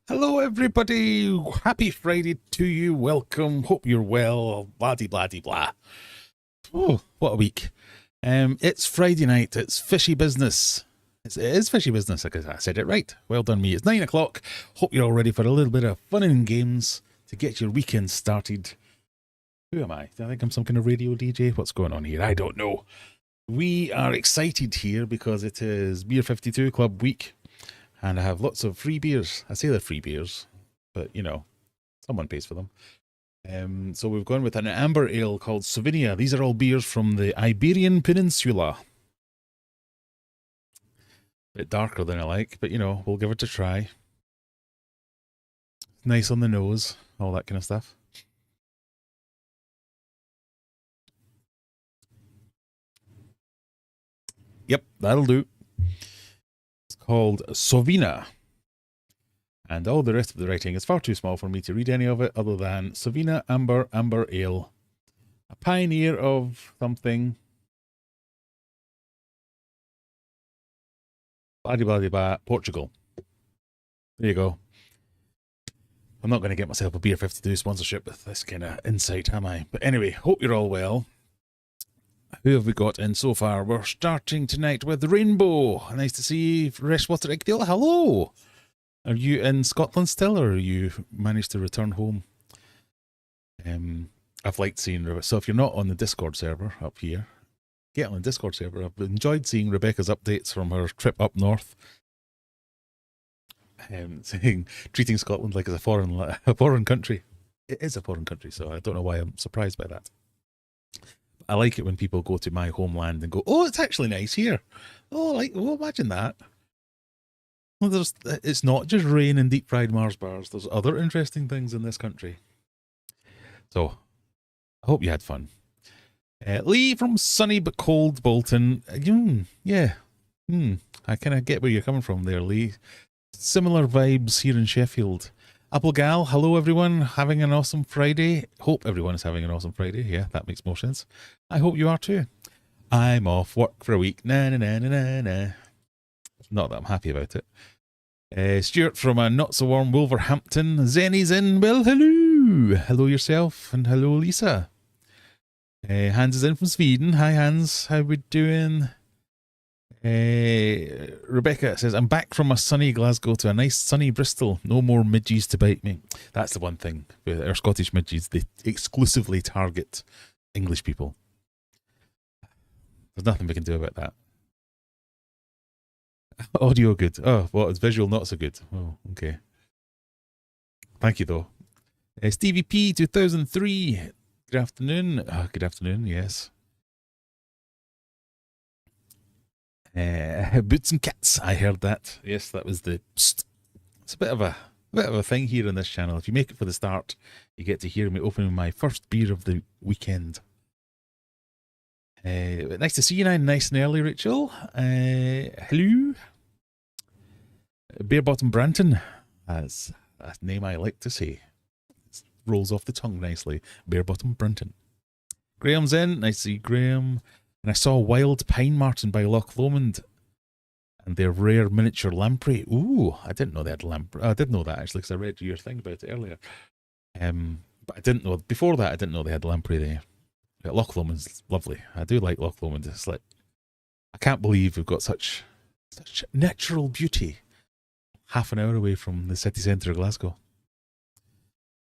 Hello, everybody. Happy Friday to you. Welcome. Hope you're well. Blah de blah de blah. Oh, what a week. It's Friday night. It's fishy business. It is fishy business. I said it right. Well done, me. It's 9 o'clock. Hope you're all ready for a little bit of fun and games to get your weekend started. Who am I? Do I think I'm some kind of radio DJ? What's going on here? I don't know. We are excited here because it is Beer 52 Club week. And I have lots of free beers. I say they're free beers, but you know, someone pays for them. So we've gone with an amber ale called Slovenia. These are all beers from the Iberian Peninsula. A bit darker than I like, but you know, we'll give it a try. Nice on the nose, all that kind of stuff. Yep, that'll do. It's called Sovina. And all the rest of the writing is far too small for me to read any of it other than Sovina Amber Ale. A pioneer of something. Blah, blah, blah, blah, Portugal. There you go. I'm not going to get myself a Beer 52 sponsorship with this kind of insight, am I? But anyway, hope you're all well. Who have we got in so far? We're starting tonight with Rainbow. Nice to see you, Freshwater Egdale. Hello. Are you in Scotland still, or are you managed to return home? I've liked seeing, so if you're not on the Discord server up here, get on the Discord server. I've enjoyed seeing Rebecca's updates from her trip up north. Saying, treating Scotland like it's a foreign country. It is a foreign country, so I don't know why I'm surprised by that. I like it when people go to my homeland and go, "Oh, it's actually nice here." Oh, imagine that. Well, it's not just rain and deep fried Mars bars. There's other interesting things in this country. So, I hope you had fun. Lee from sunny but cold Bolton. Yeah. I kind of get where you're coming from there, Lee. Similar vibes here in Sheffield. Applegal, hello everyone. Having an awesome Friday. Hope everyone is having an awesome Friday. Yeah, that makes more sense. I hope you are too. I'm off work for a week. Nah. Not that I'm happy about it. Stuart from a not so warm Wolverhampton. Zenny's in. Well, hello. Hello yourself, and hello Lisa. Hans is in from Sweden. Hi Hans, how we doing? Rebecca says, I'm back from a sunny Glasgow to a nice sunny Bristol. No more midges to bite me. That's the one thing with our Scottish midges. They exclusively target English people. There's nothing we can do about that. Audio good. Oh, well, it's visual not so good. Oh, okay. Thank you, though. Stevie P, 2003. Good afternoon. Good afternoon, yes. Boots and Cats. I heard that. Yes, that was the. Psst. It's a bit of a thing here on this channel. If you make it for the start, you get to hear me opening my first beer of the weekend. Nice to see you now, nice and early, Rachel. Hello. Bare Bottom Branton. That's a name I like to say. It rolls off the tongue nicely. Bare Bottom Branton. Graham's in. Nice to see Graham. And I saw Wild Pine Marten by Loch Lomond and their rare miniature lamprey. Ooh, I didn't know they had lamprey. I did know that actually because I read your thing about it earlier. But I didn't know, before that I didn't know they had lamprey there. Loch Lomond's lovely. I do like Loch Lomond. It's like, I can't believe we've got such natural beauty half an hour away from the city centre of Glasgow.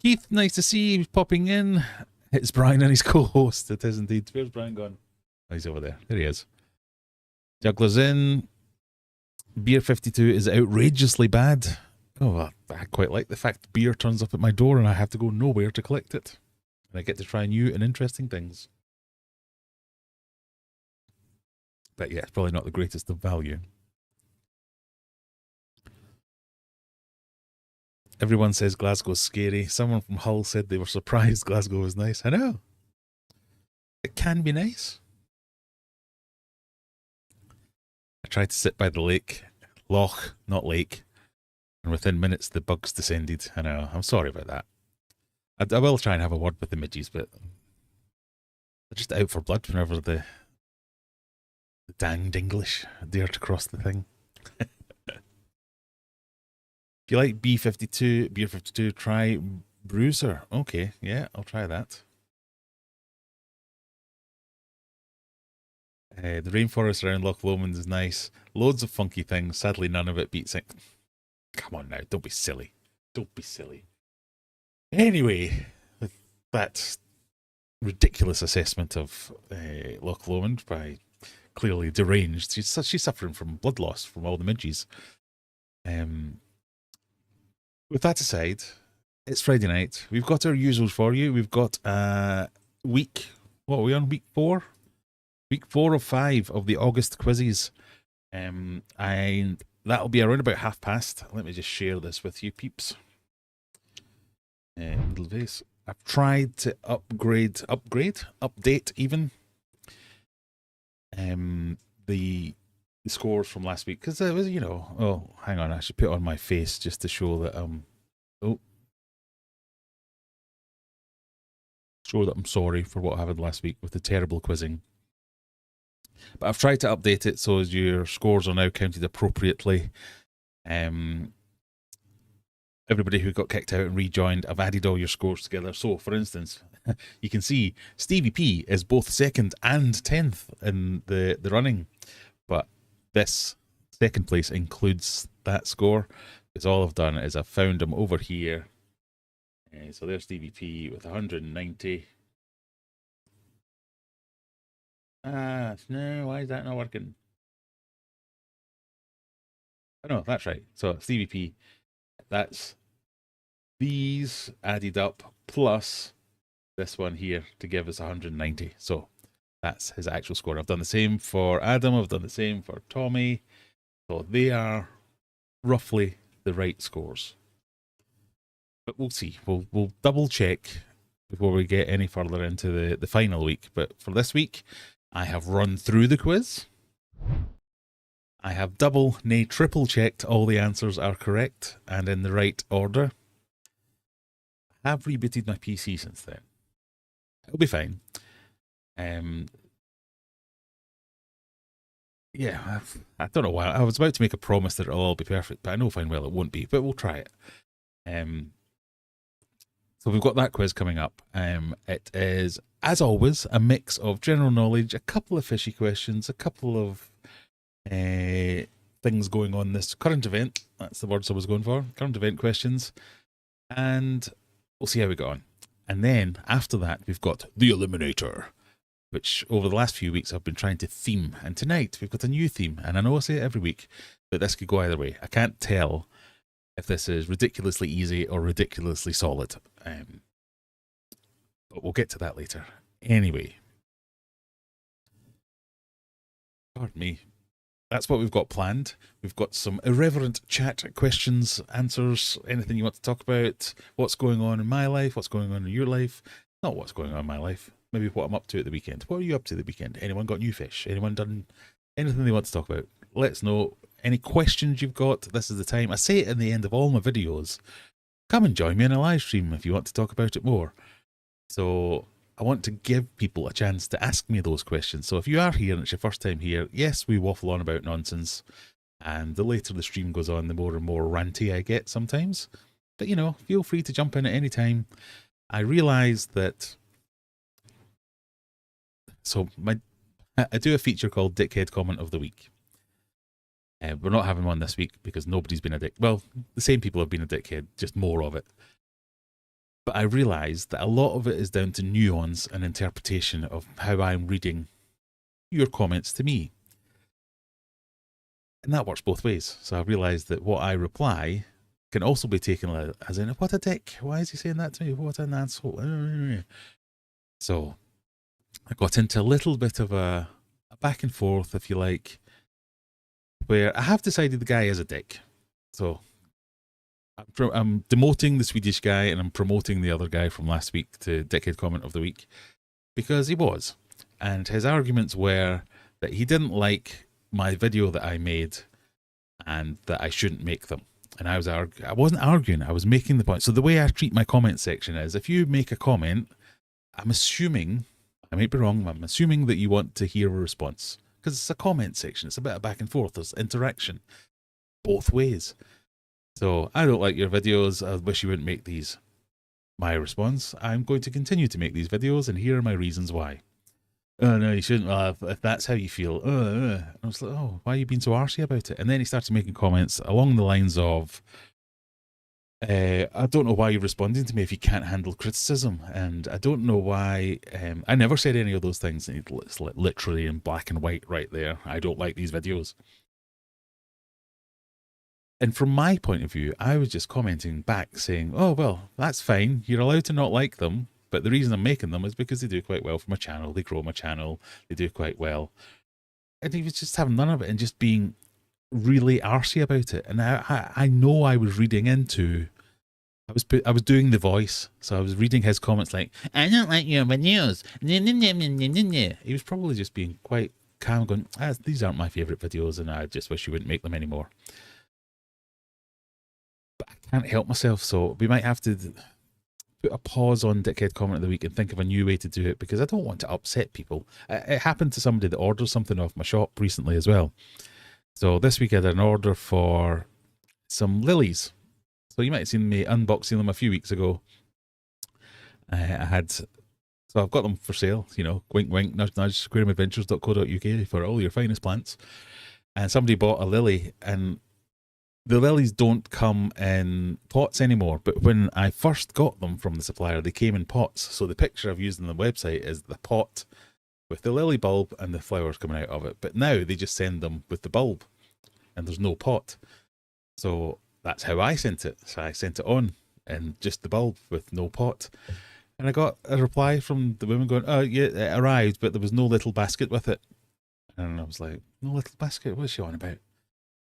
Keith, nice to see you popping in. It's Brian and his co-host. It is indeed. Where's Brian gone? Oh, he's over there. There he is. Juggler's in. Beer 52 is outrageously bad. Oh, I quite like the fact beer turns up at my door and I have to go nowhere to collect it. And I get to try new and interesting things. But yeah, it's probably not the greatest of value. Everyone says Glasgow's scary. Someone from Hull said they were surprised Glasgow was nice. I know. It can be nice. I tried to sit by the lake. Loch, not lake. And within minutes, the bugs descended. I know. I'm sorry about that. I will try and have a word with the midges, but they're just out for blood whenever the danged English dare to cross the thing. If you like B52, Beer 52, try Bruiser. Okay, yeah, I'll try that. The rainforest around Loch Lomond is nice. Loads of funky things. Sadly, none of it beats it. Come on now, don't be silly. Don't be silly. Anyway, with that ridiculous assessment of Loch Lomond by clearly deranged, she's suffering from blood loss from all the midges. With that aside, it's Friday night. We've got our usuals for you. We've got week, what are we on? Week 4? Week 4 of 5 of the August quizzes. And that'll be around about past. Let me just share this with you, peeps. Little vase. I've tried to update even the scores from last week, because it was, oh, hang on, I should put it on my face just to show that show that I'm sorry for what happened last week with the terrible quizzing. But I've tried to update it so as your scores are now counted appropriately. Everybody who got kicked out and rejoined, I've added all your scores together. So, for instance, you can see Stevie P is both 2nd and 10th in the running. But this 2nd place includes that score, because all I've done is I've found him over here. So there's Stevie P with 190. No, why is that not working? Oh, no, that's right. So Stevie P, that's these added up plus this one here to give us 190. So that's his actual score. I've done the same for Adam. I've done the same for Tommy. So they are roughly the right scores. But we'll see. We'll double check before we get any further into the final week. But for this week, I have run through the quiz. I have double, nay triple checked all the answers are correct and in the right order. I have rebooted my PC since then. It'll be fine. Yeah, I don't know why. I was about to make a promise that it'll all be perfect, but I know fine well it won't be, but we'll try it. So we've got that quiz coming up. It is, as always, a mix of general knowledge, a couple of fishy questions, a couple of things going on this current event. That's the words I was going for. Current event questions. And we'll see how we go on. And then after that, we've got the Eliminator, which over the last few weeks I've been trying to theme. And tonight we've got a new theme. And I know I say it every week, but this could go either way. I can't tell if this is ridiculously easy or ridiculously solid. But we'll get to that later. Anyway. Pardon me. That's what we've got planned. We've got some irreverent chat, questions, answers, anything you want to talk about, what's going on in my life, what's going on in your life. Not what's going on in my life, maybe what I'm up to at the weekend. What are you up to the weekend? Anyone got new fish? Anyone done anything they want to talk about? Let us know. Any questions you've got, this is the time. I say it in the end of all my videos. Come and join me in a live stream if you want to talk about it more. So I want to give people a chance to ask me those questions. So if you are here and it's your first time here, yes, we waffle on about nonsense. And the later the stream goes on, the more and more ranty I get sometimes. But, feel free to jump in at any time. I realise that... So I do a feature called Dickhead Comment of the Week. We're not having one this week because nobody's been a dick. Well, the same people have been a dickhead, just more of it. But I realise that a lot of it is down to nuance and interpretation of how I'm reading your comments to me. And that works both ways. So I realise that what I reply can also be taken as in, what a dick. Why is he saying that to me? What an asshole. So I got into a little bit of a back and forth, if you like, where I have decided the guy is a dick. So I'm demoting the Swedish guy and I'm promoting the other guy from last week to Dickhead Comment of the Week because he was. And his arguments were that he didn't like my video that I made and that I shouldn't make them. And I wasn't arguing, I was making the point. So the way I treat my comment section is if you make a comment, I'm assuming, I might be wrong, I'm assuming that you want to hear a response. Because it's a comment section, it's a bit of back and forth, there's interaction both ways. So I don't like your videos. I wish you wouldn't make these. My response, I'm going to continue to make these videos, and here are my reasons why. Oh, no, you shouldn't. Well, if that's how you feel. I was like, oh, why are you being so arsy about it? And then he started making comments along the lines of, I don't know why you're responding to me if you can't handle criticism. And I don't know why. I never said any of those things. It's literally in black and white right there. I don't like these videos. And from my point of view, I was just commenting back saying, oh, well, that's fine. You're allowed to not like them. But the reason I'm making them is because they do quite well for my channel. They grow my channel. They do quite well. And he was just having none of it and just being really arsy about it. And I know I was reading into, I was doing the voice. So I was reading his comments like, I don't like your videos. He was probably just being quite calm going, these aren't my favourite videos and I just wish you wouldn't make them anymore. But I can't help myself. So we might have to put a pause on Dickhead Comment of the Week and think of a new way to do it because I don't want to upset people. It happened to somebody that ordered something off my shop recently as well. So this week I had an order for some lilies. So you might have seen me unboxing them a few weeks ago. So I've got them for sale, you know, wink, wink, nudge, nudge, aquariumadventures.co.uk for all your finest plants. And somebody bought a lily and the lilies don't come in pots anymore, but when I first got them from the supplier, they came in pots. So the picture I've used on the website is the pot with the lily bulb and the flowers coming out of it. But now they just send them with the bulb and there's no pot. So that's how I sent it. So I sent it on and just the bulb with no pot. And I got a reply from the woman going, oh, yeah, it arrived, but there was no little basket with it. And I was like, no little basket? What's she on about?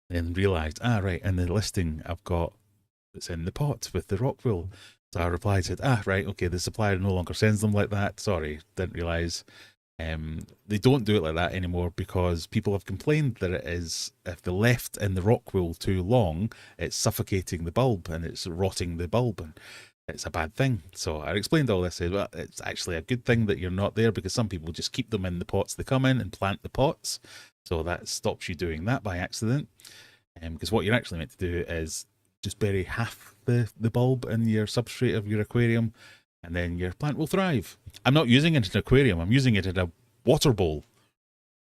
Then realised, right, in the listing I've got, it's in the pot with the rock wool. So I replied, said, right, okay, the supplier no longer sends them like that. Sorry, didn't realise. They don't do it like that anymore because people have complained that it is, if they're left in the rock wool too long, it's suffocating the bulb and it's rotting the bulb and it's a bad thing. So I explained all this, said, well, it's actually a good thing that you're not there because some people just keep them in the pots they come in and plant the pots. So that stops you doing that by accident. Because what you're actually meant to do is just bury half the bulb in your substrate of your aquarium and then your plant will thrive. I'm not using it in an aquarium. I'm using it in a water bowl.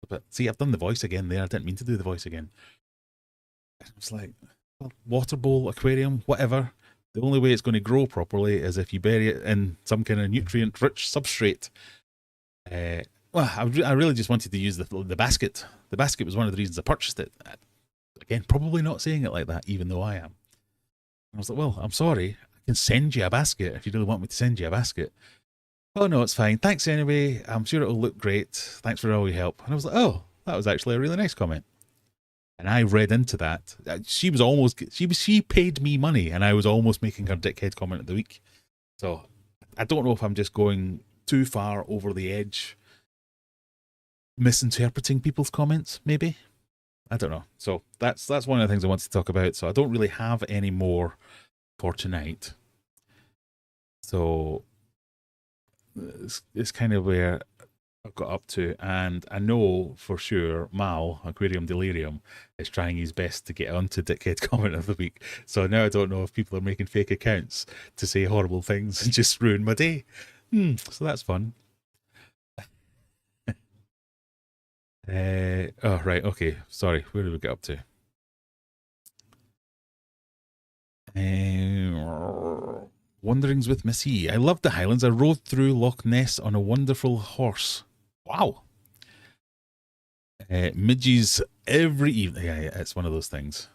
But see, I've done the voice again there. I didn't mean to do the voice again. I was like, well, water bowl, aquarium, whatever. The only way it's going to grow properly is if you bury it in some kind of nutrient-rich substrate. Well, I really just wanted to use the basket. The basket was one of the reasons I purchased it. Again, probably not saying it like that, even though I am. And I was like, well, I'm sorry. I can send you a basket if you really want me to send you a basket. Oh, no, it's fine. Thanks anyway. I'm sure it'll look great. Thanks for all your help. And I was like, oh, that was actually a really nice comment. And I read into that. She paid me money and I was almost making her Dickhead Comment of the Week. So I don't know if I'm just going too far over the edge, misinterpreting people's comments, maybe. I don't know. So that's one of the things I wanted to talk about. So I don't really have any more for tonight. So it's kind of where I've got up to. And I know for sure Mal, Aquarium Delirium, is trying his best to get onto Dickhead Comment of the Week. So now I don't know if people are making fake accounts to say horrible things and just ruin my day. So that's fun. Oh, right, okay. Sorry, where did we get up to? Wanderings with Missy. I loved the Highlands. I rode through Loch Ness on a wonderful horse. Wow. Midges every evening. Yeah, it's one of those things.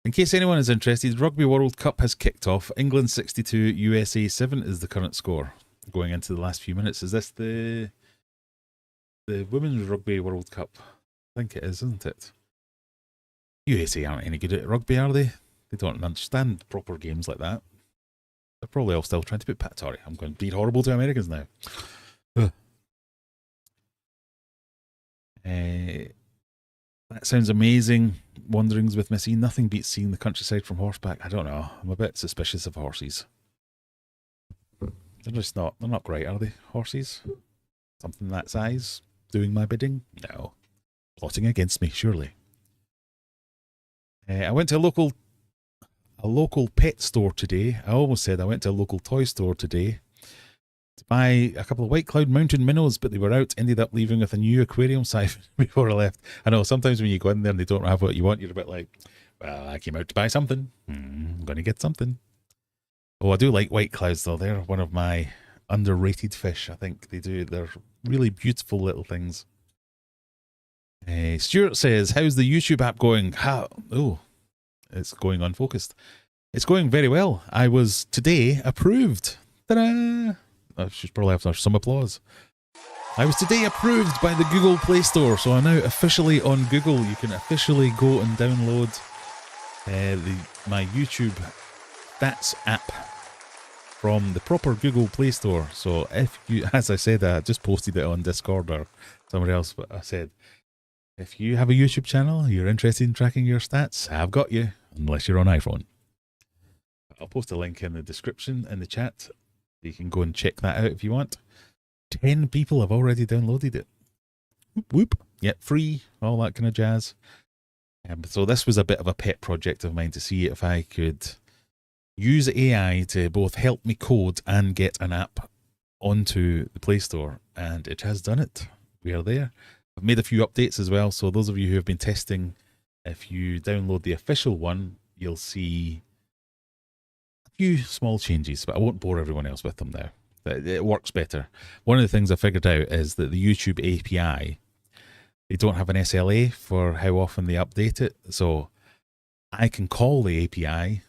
In case anyone is interested, Rugby World Cup has kicked off. England 62, USA 7 is the current score. Going into the last few minutes. Is this the Women's Rugby World Cup? I think it is, isn't it? USA aren't any good at rugby, are they? They don't understand proper games like that. They're probably all still trying to put sorry, I'm going to be horrible to Americans now. That sounds amazing. Wanderings with Missy. Nothing beats seeing the countryside from horseback. I don't know. I'm a bit suspicious of horses. They're not great, are they? Horses? Something that size? Doing my bidding? No. Plotting against me, surely. I went to a local a local pet store today. I almost said I went to a local toy store today to buy a couple of White Cloud Mountain minnows, but they were out. Ended up leaving with a new aquarium siphon before I left. I know sometimes when you go in there and they don't have what you want, you're a bit like, well, I came out to buy something. I'm going to get something. Oh, I do like white clouds though. They're one of my underrated fish. I think they're really beautiful little things. Stuart says, how's the YouTube app going? Oh, it's going unfocused. It's going very well. I was today approved. Ta-da! I should probably have some applause. I was today approved by the Google Play Store, so I'm now officially on Google. You can officially go and download my YouTube Stats app from the proper Google Play Store. So if you, as I said, I just posted it on Discord or somewhere else, but I said, if you have a YouTube channel, you're interested in tracking your stats, I've got you, unless you're on iPhone. I'll post a link in the description in the chat. You can go and check that out if you want. 10 people have already downloaded it. Whoop, whoop. Yep, free, all that kind of jazz. So this was a bit of a pet project of mine to see if I could use AI to both help me code and get an app onto the Play Store, and it has done it. We are there. I've made a few updates as well, so those of you who have been testing, if you download the official one, you'll see a few small changes, but I won't bore everyone else with them now. It works better. One of the things I figured out is that the YouTube API, they don't have an SLA for how often they update it, so I can call the API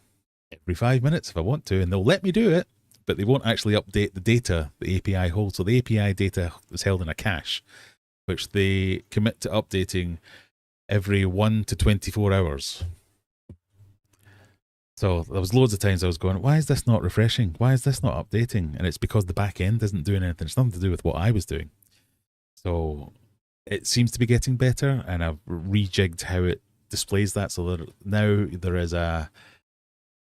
every 5 minutes if I want to, and they'll let me do it, but they won't actually update the data the API holds. So the API data is held in a cache, which they commit to updating every 1 to 24 hours. So there was loads of times I was going, why is this not refreshing? Why is this not updating? And it's because the back end isn't doing anything. It's nothing to do with what I was doing. So it seems to be getting better, and I've rejigged how it displays that. So now there is a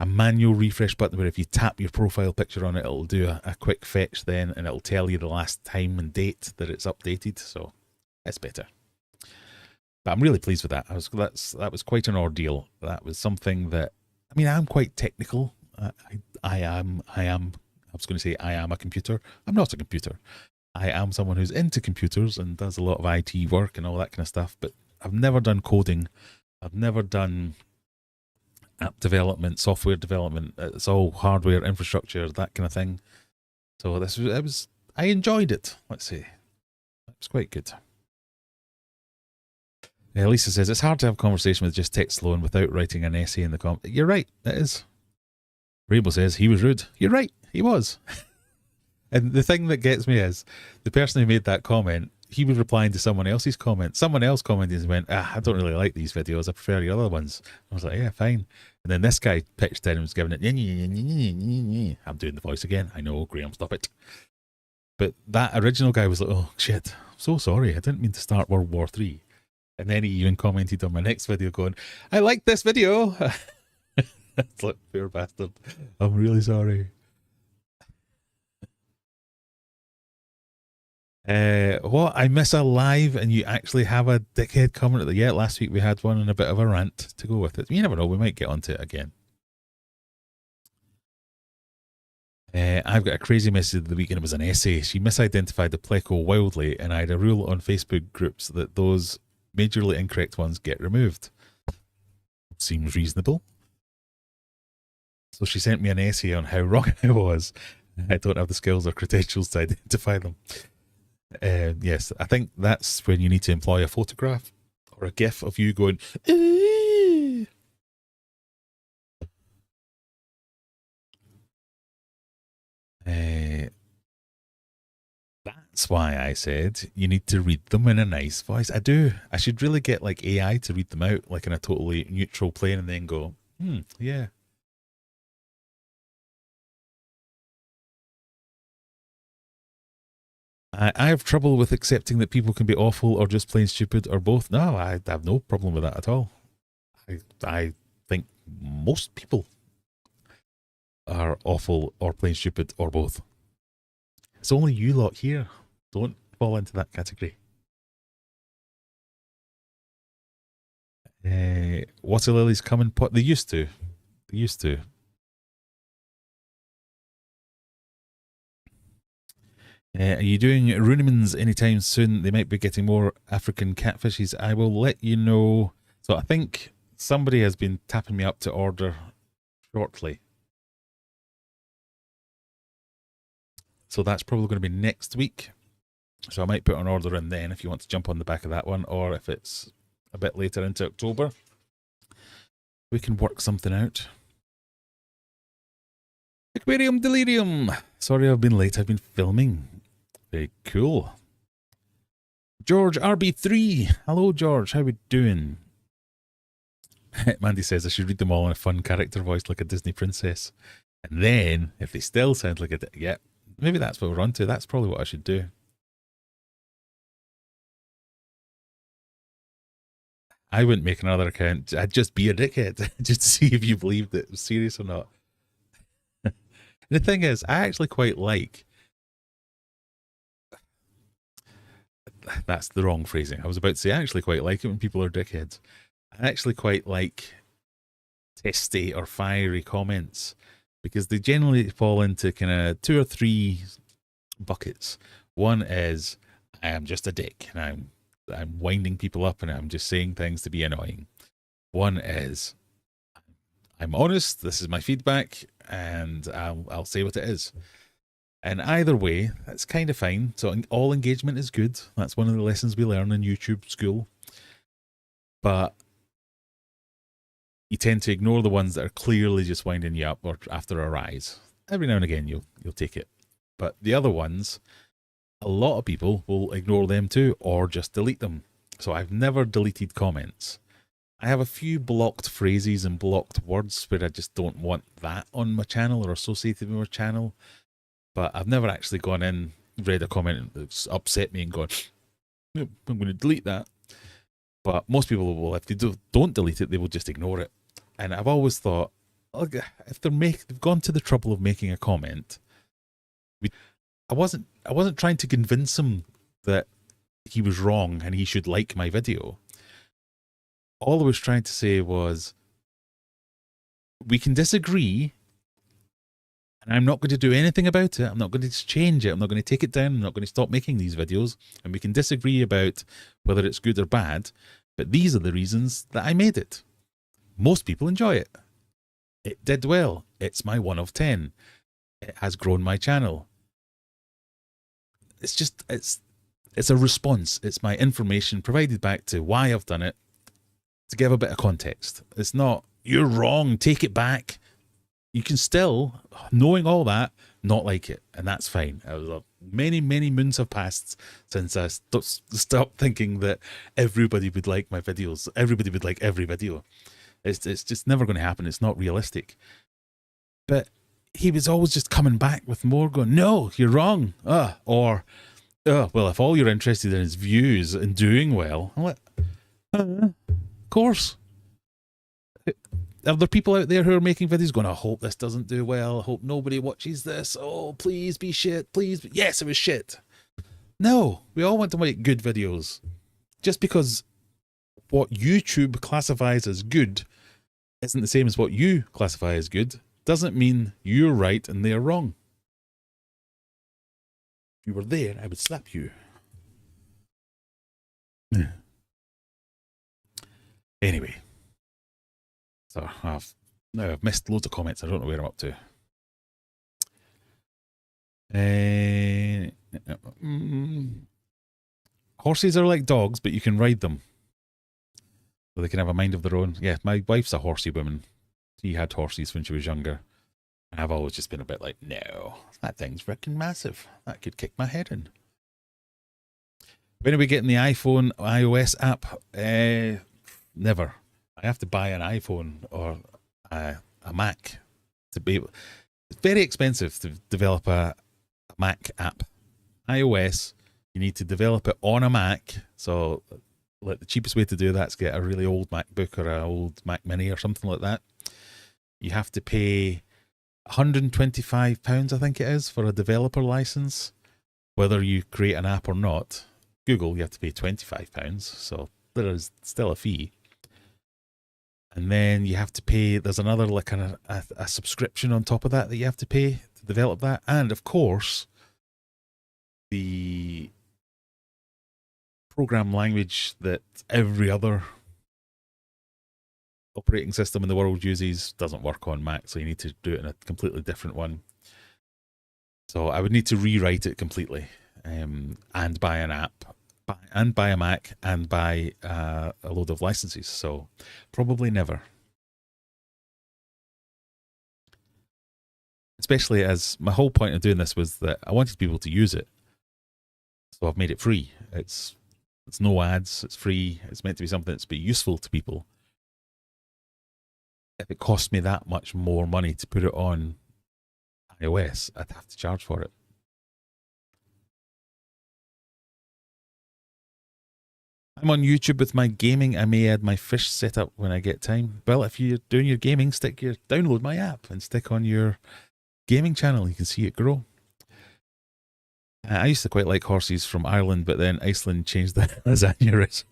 manual refresh button where if you tap your profile picture on it, it'll do a quick fetch then, and it'll tell you the last time and date that it's updated. So it's better. But I'm really pleased with that. That was quite an ordeal. That was something that, I mean, I'm quite technical. I was going to say I am a computer. I'm not a computer. I am someone who's into computers and does a lot of IT work and all that kind of stuff, but I've never done coding. I've never done app development, software development. It's all hardware, infrastructure, that kind of thing. So I enjoyed it, let's say. It was quite good. Lisa says, it's hard to have a conversation with just text alone without writing an essay in the comment. You're right, it is. Rainbow says, he was rude. You're right, he was. And the thing that gets me is, the person who made that comment, he was replying to someone else's comment. Someone else commented and went, I don't really like these videos, I prefer your other ones. I was like, yeah, fine. And then this guy pitched in and was giving it, I'm doing the voice again. I know, Graham, stop it. But that original guy was like, oh, shit, I'm so sorry. I didn't mean to start World War III. And then he even commented on my next video going, I like this video. It's like, poor bastard. I'm really sorry. What? I miss a live and you actually have a dickhead comment at the, yeah, last week we had one and a bit of a rant to go with it. You never know, we might get onto it again. I've got a crazy message of the week and it was an essay. She misidentified the pleco wildly, and I had a rule on Facebook groups that those majorly incorrect ones get removed. Seems reasonable. So she sent me an essay on how wrong I was. I don't have the skills or credentials to identify them. Yes, I think that's when you need to employ a photograph or a GIF of you going, that's why I said you need to read them in a nice voice. I do. I should really get like AI to read them out like in a totally neutral plane and then go, yeah. I have trouble with accepting that people can be awful or just plain stupid or both. No, I have no problem with that at all. I think most people are awful or plain stupid or both. It's only you lot here. Don't fall into that category. Water lilies come in pot. They used to. They used to. Are you doing Runimans anytime soon? They might be getting more African catfishes. I will let you know. So I think somebody has been tapping me up to order shortly. So that's probably going to be next week. So I might put an order in then if you want to jump on the back of that one, or if it's a bit later into October, we can work something out. Aquarium Delirium. Sorry I've been late. I've been filming. Very cool. George RB3. Hello, George. How we doing? Mandy says I should read them all in a fun character voice like a Disney princess. And then, if they still sound like a... Yeah, maybe that's what we're on to. That's probably what I should do. I wouldn't make another account. I'd just be a dickhead. Just to see if you believed it was serious or not. The thing is, I actually quite like... That's the wrong phrasing. I was about to say I actually quite like it when people are dickheads. I actually quite like testy or fiery comments because they generally fall into kind of 2 or 3 buckets. One is I am just a dick and I'm winding people up and I'm just saying things to be annoying. One is I'm honest, this is my feedback, and I'll say what it is. And either way, that's kind of fine. So all engagement is good. That's one of the lessons we learn in YouTube school. But you tend to ignore the ones that are clearly just winding you up or after a rise. Every now and again, you'll take it. But the other ones, a lot of people will ignore them too or just delete them. So I've never deleted comments. I have a few blocked phrases and blocked words where I just don't want that on my channel or associated with my channel. But I've never actually gone in, read a comment that's upset me and gone, nope, I'm going to delete that. But most people will, if they don't delete it, they will just ignore it. And I've always thought, look, if they've gone to the trouble of making a comment, I wasn't trying to convince him that he was wrong and he should like my video. All I was trying to say was, we can disagree, and I'm not going to do anything about it. I'm not going to change it. I'm not going to take it down. I'm not going to stop making these videos. And we can disagree about whether it's good or bad, but these are the reasons that I made it. Most people enjoy it. It did well. It's my 1 of 10. It has grown my channel. It's just, it's a response. It's my information provided back to why I've done it to give a bit of context. It's not, you're wrong, take it back. You can still, knowing all that, not like it. And that's fine. Many, many moons have passed since I stopped thinking that everybody would like my videos. Everybody would like every video. It's just never going to happen. It's not realistic. But he was always just coming back with more, going, no, you're wrong. Well, if all you're interested in is views and doing well, I'm like, of course. Are there people out there who are making videos going, I hope this doesn't do well. I hope nobody watches this. Oh, please be shit. Please. Yes, it was shit. No, we all want to make good videos. Just because what YouTube classifies as good isn't the same as what you classify as good doesn't mean you're right and they're wrong. If you were there, I would slap you. Anyway. So I've missed loads of comments. I don't know where I'm up to. Horses are like dogs, but you can ride them. So they can have a mind of their own. Yeah, my wife's a horsey woman. She had horses when she was younger. And I've always just been a bit like, no, that thing's freaking massive. That could kick my head in. When are we getting the iPhone iOS app? Never. I have to buy an iPhone or a Mac to be able. It's very expensive to develop a Mac app. iOS, you need to develop it on a Mac. So, like the cheapest way to do that is get a really old MacBook or an old Mac Mini or something like that. You have to pay £125, I think it is, for a developer license, whether you create an app or not. Google, you have to pay £25, so there is still a fee. And then you have to pay, there's another like kind of a subscription on top of that you have to pay to develop that. And of course, the program language that every other operating system in the world uses doesn't work on Mac, so you need to do it in a completely different one. So I would need to rewrite it completely, and buy an app, and buy a Mac, and buy a load of licenses. So probably never. Especially as my whole point of doing this was that I wanted people to use it. So I've made it free. It's no ads, it's free. It's meant to be something that's be useful to people. If it cost me that much more money to put it on iOS, I'd have to charge for it. I'm on YouTube with my gaming. I may add my fish setup when I get time. Well, if you're doing your gaming, download my app and stick on your gaming channel. You can see it grow. I used to quite like horses from Ireland, but then Iceland changed the lasagna recipe.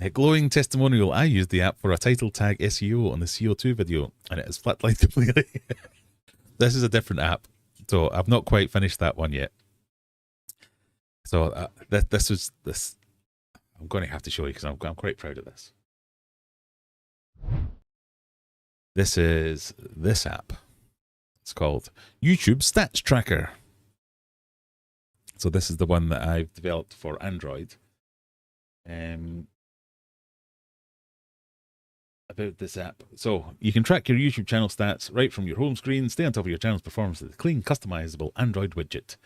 A glowing testimonial. I used the app for a title tag SEO on the CO2 video, and it has flatlined completely. This is a different app, so I've not quite finished that one yet. So this. I'm going to have to show you because I'm quite proud of this. This is this app. It's called YouTube Stats Tracker. So this is the one that I've developed for Android. About this app. So you can track your YouTube channel stats right from your home screen, stay on top of your channel's performance with a clean, customizable Android widget.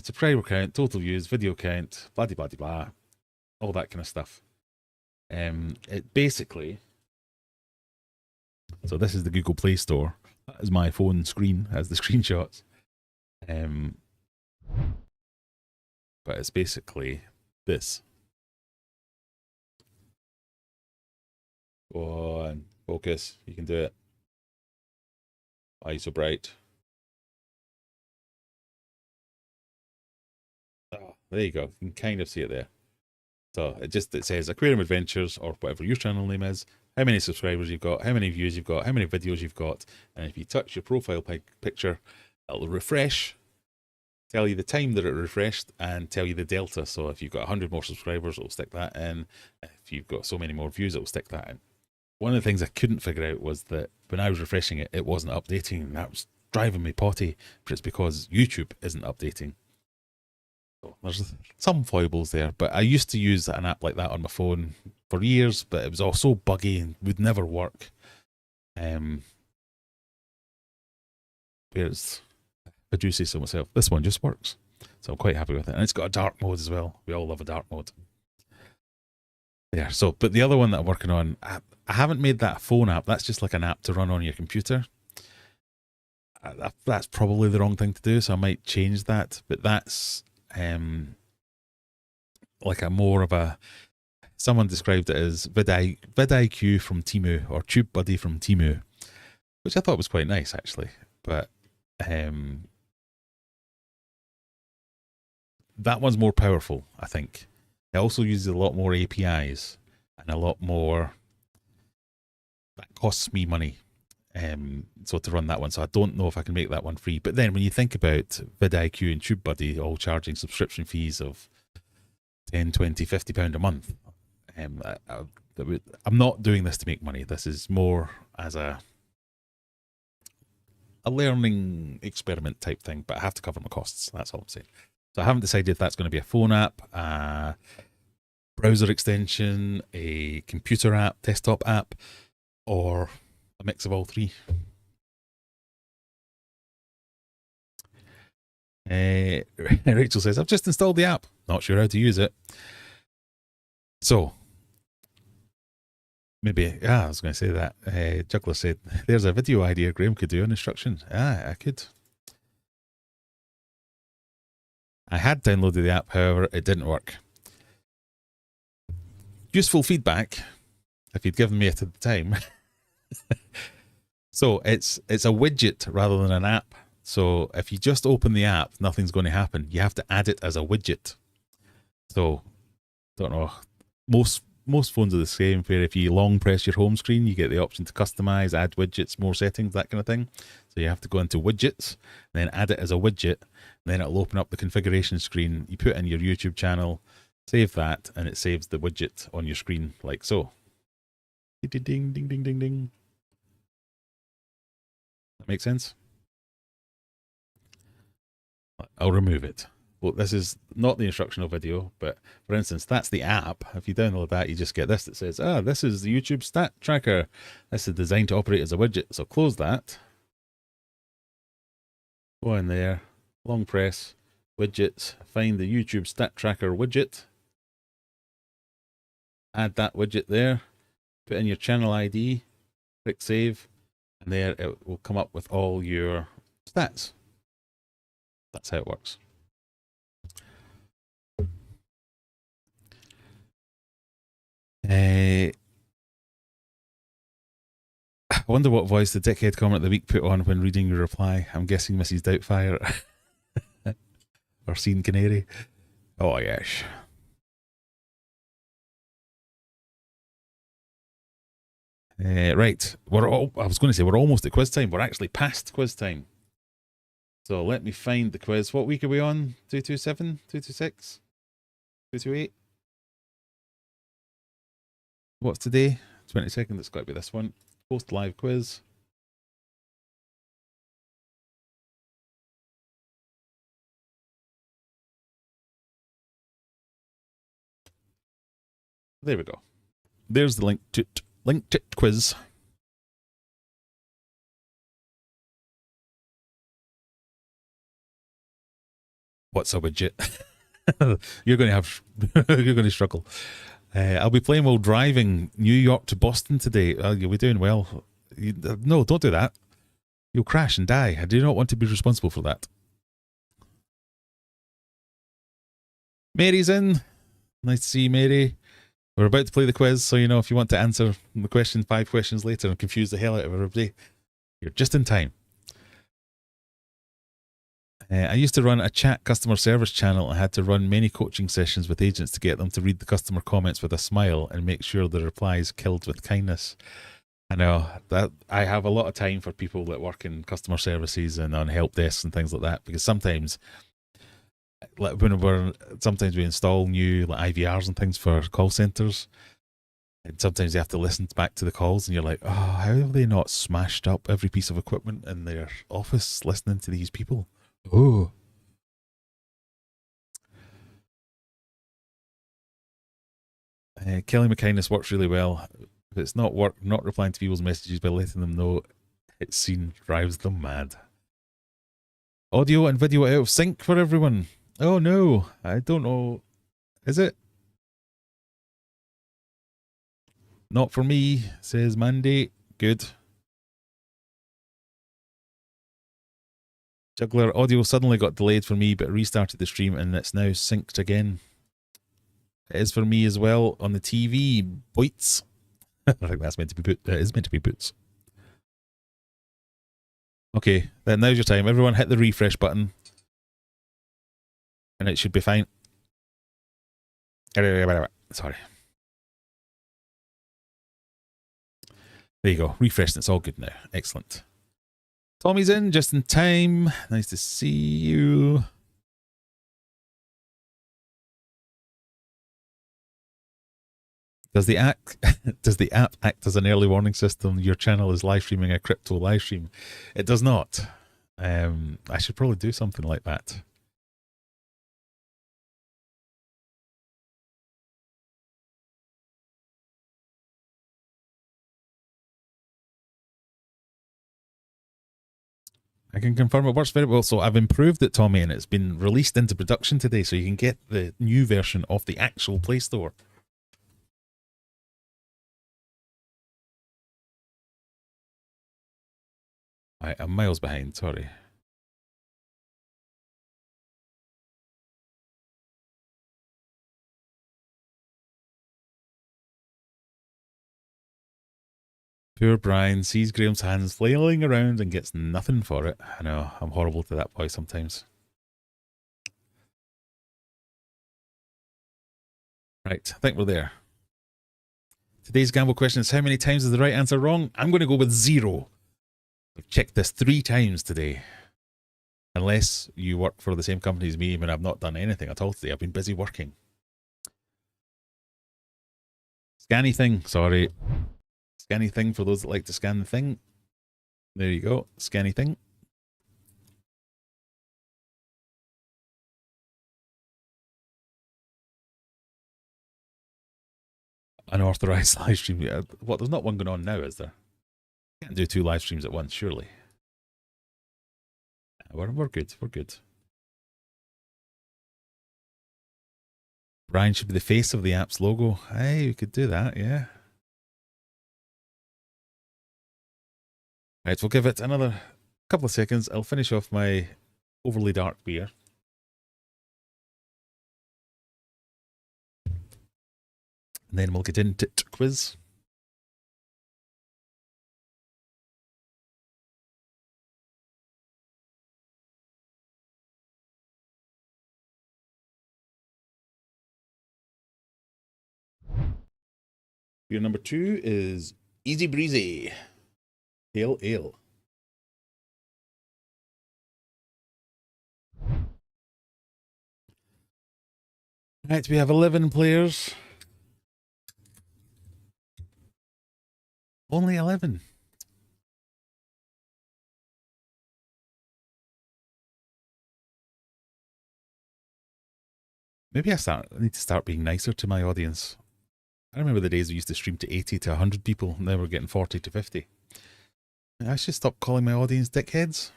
Subscriber count, total views, video count, blah, blah, blah, blah, all that kind of stuff. It basically, so this is the Google Play Store. That is my phone screen, has the screenshots. But it's basically this. Go on, focus, you can do it. Why are you so bright? Oh, there you go, you can kind of see it there. So it says Aquarium Adventures, or whatever your channel name is, how many subscribers you've got, how many views you've got, how many videos you've got, and if you touch your profile picture, it'll refresh, tell you the time that it refreshed, and tell you the delta. So if you've got 100 more subscribers, it'll stick that in. If you've got so many more views, it'll stick that in. One of the things I couldn't figure out was that when I was refreshing it, it wasn't updating, and that was driving me potty, but it's because YouTube isn't updating. So there's some foibles there, but I used to use an app like that on my phone for years, but it was all so buggy and would never work. Whereas, I do say so myself, this one just works. So I'm quite happy with it. And it's got a dark mode as well. We all love a dark mode. There. So, but the other one that I'm working on, I haven't made that a phone app. That's just like an app to run on your computer. That's probably the wrong thing to do, so I might change that. But that's like a more of a, someone described it as vidIQ from Temu, or TubeBuddy from Temu, which I thought was quite nice actually. But that one's more powerful, I think. It also uses a lot more APIs and a lot more. That costs me money. So to run that one, so I don't know if I can make that one free. But then when you think about vidIQ and TubeBuddy all charging subscription fees of 10, 20, 50 pound a month, I'm not doing this to make money. This is more as a learning experiment type thing, but I have to cover my costs. That's all I'm saying. So I haven't decided if that's going to be a phone app, a browser extension, a computer app, desktop app, or a mix of all three. Rachel says, I've just installed the app. Not sure how to use it. So, maybe, I was going to say that. Juggler said, there's a video idea Graham could do an instruction. I could. I had downloaded the app, however, it didn't work. Useful feedback, if you'd given me it at the time. So it's a widget rather than an app. So if you just open the app, nothing's going to happen. You have to add it as a widget. So, don't know. Most phones are the same, where if you long press your home screen, you get the option to customize, add widgets, more settings, that kind of thing. So you have to go into widgets, then add it as a widget, and then it'll open up the configuration screen. You put in your YouTube channel, save that, and it saves the widget on your screen like so. Ding, ding, ding, ding, ding, ding. That makes sense? I'll remove it. Well, this is not the instructional video, but for instance, that's the app. If you download that, you just get this that says, this is the YouTube stat tracker. This is designed to operate as a widget. So close that. Go in there, long press, widgets, find the YouTube stat tracker widget. Add that widget there, put in your channel ID, click save, and there it will come up with all your stats. That's how it works. I wonder what voice the dickhead comment of the week put on when reading your reply. I'm guessing Mrs. Doubtfire or Scene Canary. Oh, yes. Right. I was going to say we're almost at quiz time. We're actually past quiz time. So let me find the quiz. What week are we on? 227? 226? 228? What's today? 22nd. It's got to be this one. Post live quiz. There we go. There's the link to quiz. What's a widget? You're going to struggle. I'll be playing while driving New York to Boston today. You'll be doing well. No, don't do that. You'll crash and die. I do not want to be responsible for that. Mary's in. Nice to see you, Mary. We're about to play the quiz, so if you want to answer the question 5 questions later and confuse the hell out of everybody, you're just in time. I used to run a chat customer service channel and had to run many coaching sessions with agents to get them to read the customer comments with a smile and make sure the replies killed with kindness. I know that I have a lot of time for people that work in customer services and on help desks and things like that, because sometimes we install new IVRs and things for call centers, and sometimes you have to listen back to the calls and you're like, how have they not smashed up every piece of equipment in their office listening to these people? Oh. Killing with kindness works really well. If it's not replying to people's messages by letting them know it's seen drives them mad. Audio and video out of sync for everyone. Oh no, I don't know. Is it? Not for me, says Mandy. Good. Juggler, audio suddenly got delayed for me, but restarted the stream and it's now synced again. It is for me as well on the TV. Boits. I think that's meant to be put. It is meant to be boots. Okay, then now's your time. Everyone hit the refresh button. And it should be fine. Sorry. There you go. Refreshed. It's all good now. Excellent. Tommy's in just in time. Nice to see you. Does the app act as an early warning system? Your channel is live streaming a crypto live stream. It does not. I should probably do something like that. I can confirm it works very well. So I've improved it, Tommy, and it's been released into production today, so you can get the new version off the actual Play Store. I'm miles behind, sorry. Poor Brian sees Graham's hands flailing around and gets nothing for it. I know, I'm horrible to that boy sometimes. Right, I think we're there. Today's gamble question is, how many times is the right answer wrong? I'm going to go with 0. I've checked this 3 times today. Unless you work for the same company as me, and I've not done anything at all today. I've been busy working. Scanny thing, sorry. Scanny thing for those that like to scan the thing. There you go, scanny thing. Unauthorized live stream. What, there's not one going on now, is there? Can't do 2 live streams at once, surely. We're good, we're good. Brian should be the face of the app's logo. Hey, we could do that, yeah. Right, we'll give it another couple of seconds. I'll finish off my overly dark beer. And then we'll get into quiz. Beer number 2 is Easy Breezy Pale Ale. Right, we have 11 players. Only 11. Maybe I need to start being nicer to my audience. I remember the days we used to stream to 80 to 100 people, and now we're getting 40 to 50. I should stop calling my audience dickheads.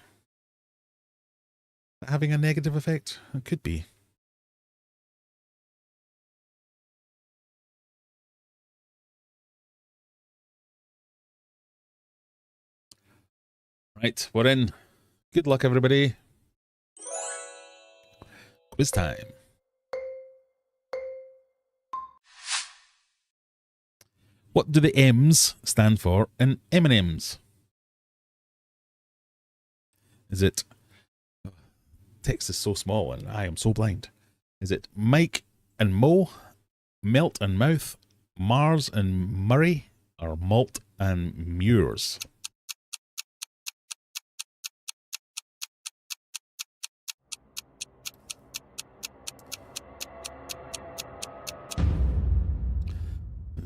Having a negative effect? It could be. Right, we're in. Good luck, everybody. Quiz time. What do the M's stand for in M&M's? Is it... Text is so small and I am so blind. Is it Mike and Mo, Melt and Mouth, Mars and Murray, or Malt and Muirs?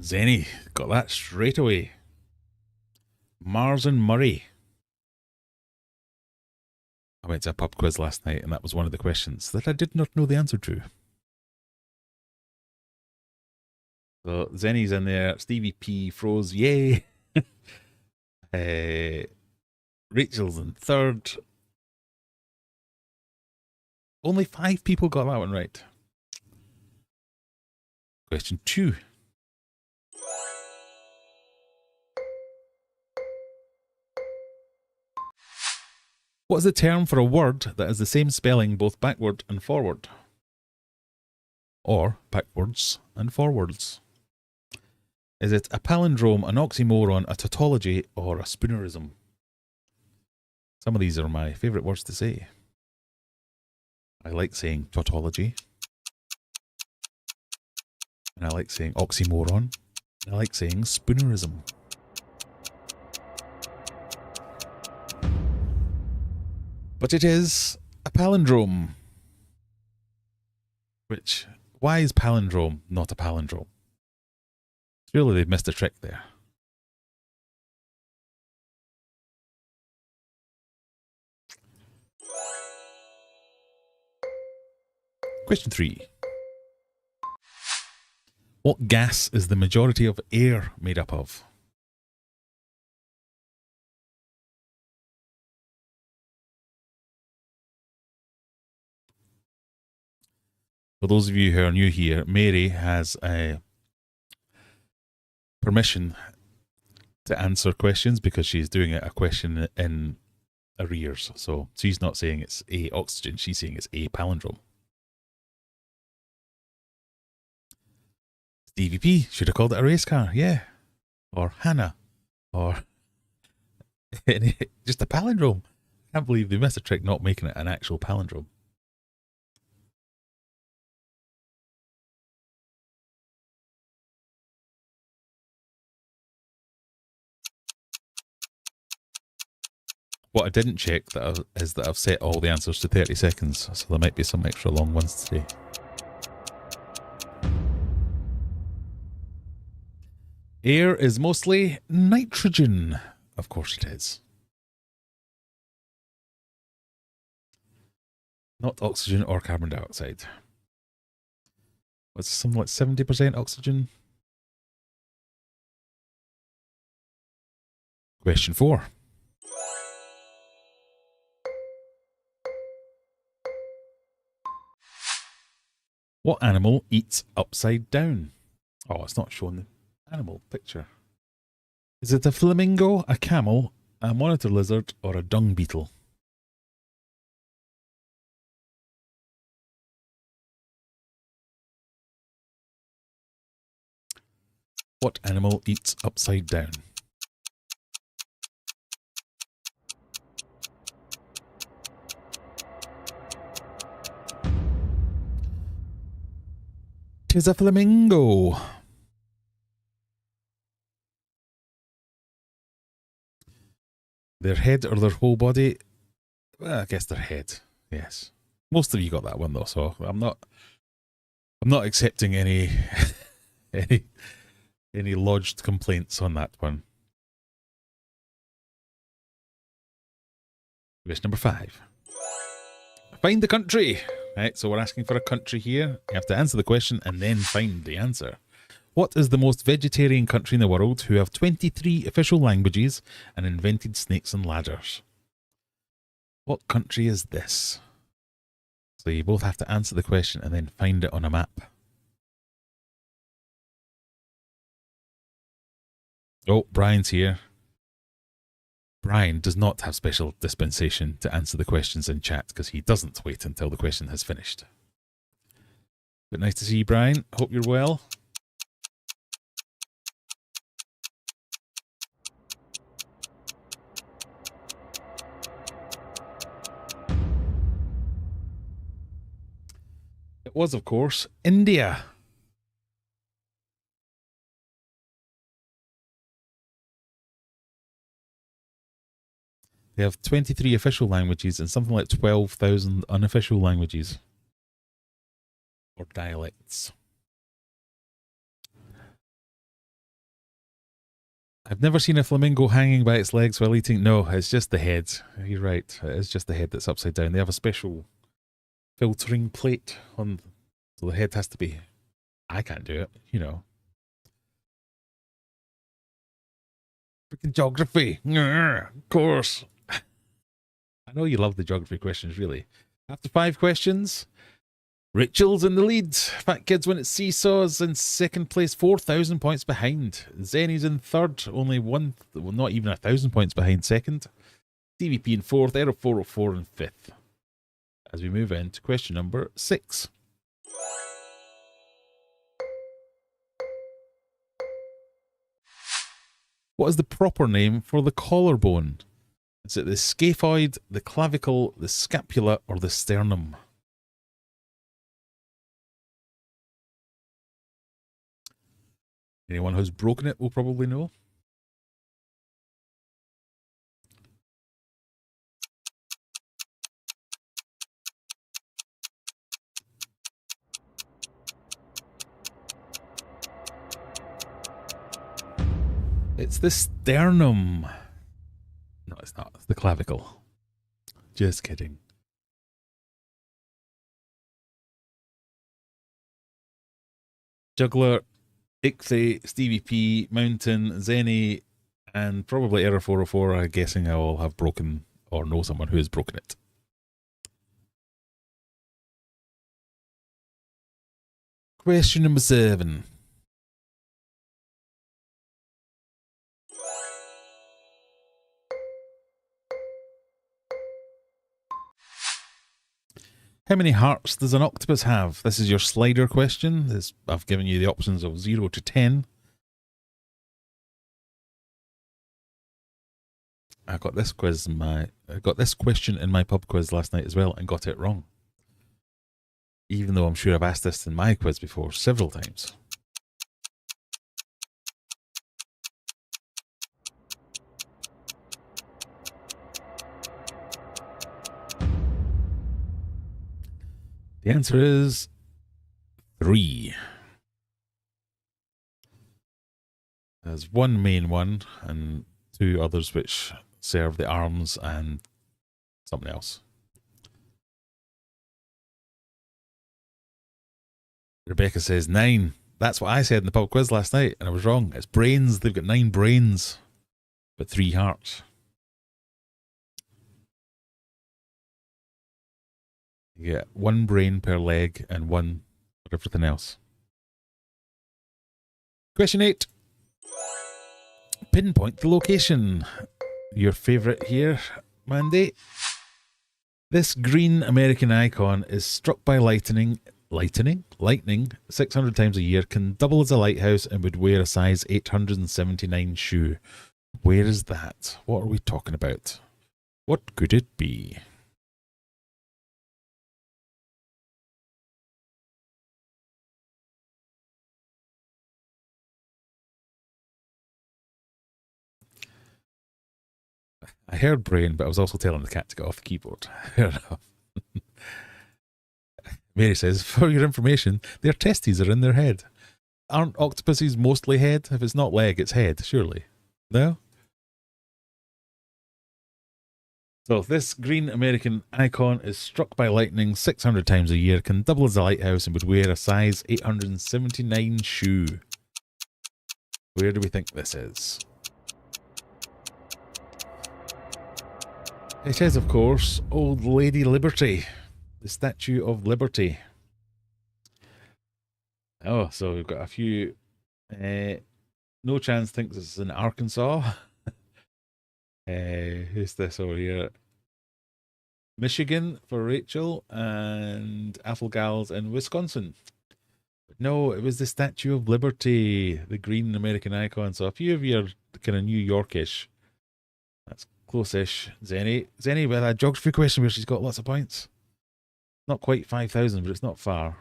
Zenny got that straight away. Mars and Murray. I went to a pub quiz last night and that was one of the questions that I did not know the answer to. So Zenny's in there. Stevie P froze. Yay. Rachel's in third. Only 5 people got that one right. Question 2. What is the term for a word that has the same spelling both backward and forward? Or backwards and forwards? Is it a palindrome, an oxymoron, a tautology, or a spoonerism? Some of these are my favourite words to say. I like saying tautology. And I like saying oxymoron. And I like saying spoonerism. But it is a palindrome. Which, why is palindrome not a palindrome? Surely they've missed a trick there. Question 3. What gas is the majority of air made up of? For those of you who are new here, Mary has permission to answer questions because she's doing a question in arrears. So she's not saying it's A, oxygen, she's saying it's A, palindrome. DVP should have called it a race car, yeah. Or Hannah. Or Just a palindrome. I can't believe they missed a trick not making it an actual palindrome. What I didn't check is that I've set all the answers to 30 seconds, so there might be some extra long ones today. Air is mostly nitrogen. Of course it is. Not oxygen or carbon dioxide. What's something like 70% oxygen? Question 4. What animal eats upside down? Oh, it's not showing the animal picture. Is it a flamingo, a camel, a monitor lizard, or a dung beetle? What animal eats upside down? Tis a flamingo. Their head or their whole body? Well, I guess their head. Yes. Most of you got that one though, so I'm not accepting any any lodged complaints on that one. Question number 5. Find the country. Right, so we're asking for a country here. You have to answer the question and then find the answer. What is the most vegetarian country in the world who have 23 official languages and invented snakes and ladders? What country is this? So you both have to answer the question and then find it on a map. Oh, Brian's here. Brian does not have special dispensation to answer the questions in chat because he doesn't wait until the question has finished. But nice to see you, Brian. Hope you're well. It was, of course, India. They have 23 official languages and something like 12,000 unofficial languages. Or dialects. I've never seen a flamingo hanging by its legs while eating. No, it's just the head. You're right. It is just the head that's upside down. They have a special filtering plate on, so the head has to be. I can't do it, you know. Freaking geography. Of course. I know you love the geography questions, really. After 5 questions, Rachel's in the lead. Fat Kids win at Seesaws in second place, 4,000 points behind. Zenny's in third, only not even 1,000 points behind second. DVP in fourth, Aero 404 in fifth. As we move into question number 6. What is the proper name for the collarbone? Is it the scaphoid, the clavicle, the scapula, or the sternum? Anyone who's broken it will probably know. It's the sternum. No, it's not. It's the clavicle. Just kidding. Juggler, Ichthy, Stevie P, Mountain, Zenny, and probably Error 404. I'm guessing I all have broken or know someone who has broken it. Question number 7. How many hearts does an octopus have? This is your slider question. I've given you the options of 0 to 10. I got this question in my pub quiz last night as well and got it wrong. Even though I'm sure I've asked this in my quiz before several times. The answer is 3. There's one main one and 2 others which serve the arms and something else. Rebecca says 9. That's what I said in the pub quiz last night, and I was wrong. It's brains. They've got 9 brains, but 3 hearts. You get 1 brain per leg and 1 for everything else. Question 8. Pinpoint the location. Your favourite here, Mandy. This green American icon is struck by lightning 600 times a year, can double as a lighthouse, and would wear a size 879 shoe. Where is that? What are we talking about? What could it be? I heard brain, but I was also telling the cat to get off the keyboard. Fair enough. Mary says, for your information, their testes are in their head. Aren't octopuses mostly head? If it's not leg, it's head, surely. No? So this green American icon is struck by lightning 600 times a year, can double as a lighthouse, and would wear a size 879 shoe. Where do we think this is? It is, of course, Old Lady Liberty, the Statue of Liberty. Oh, so we've got a few. No Chance thinks it's in Arkansas. Who's this over here? Michigan for Rachel, and Applegals in Wisconsin. But no, it was the Statue of Liberty, the green American icon. So a few of you are kind of New Yorkish. That's close-ish. Zenny with a geography question where she's got lots of points. Not quite 5,000, but it's not far.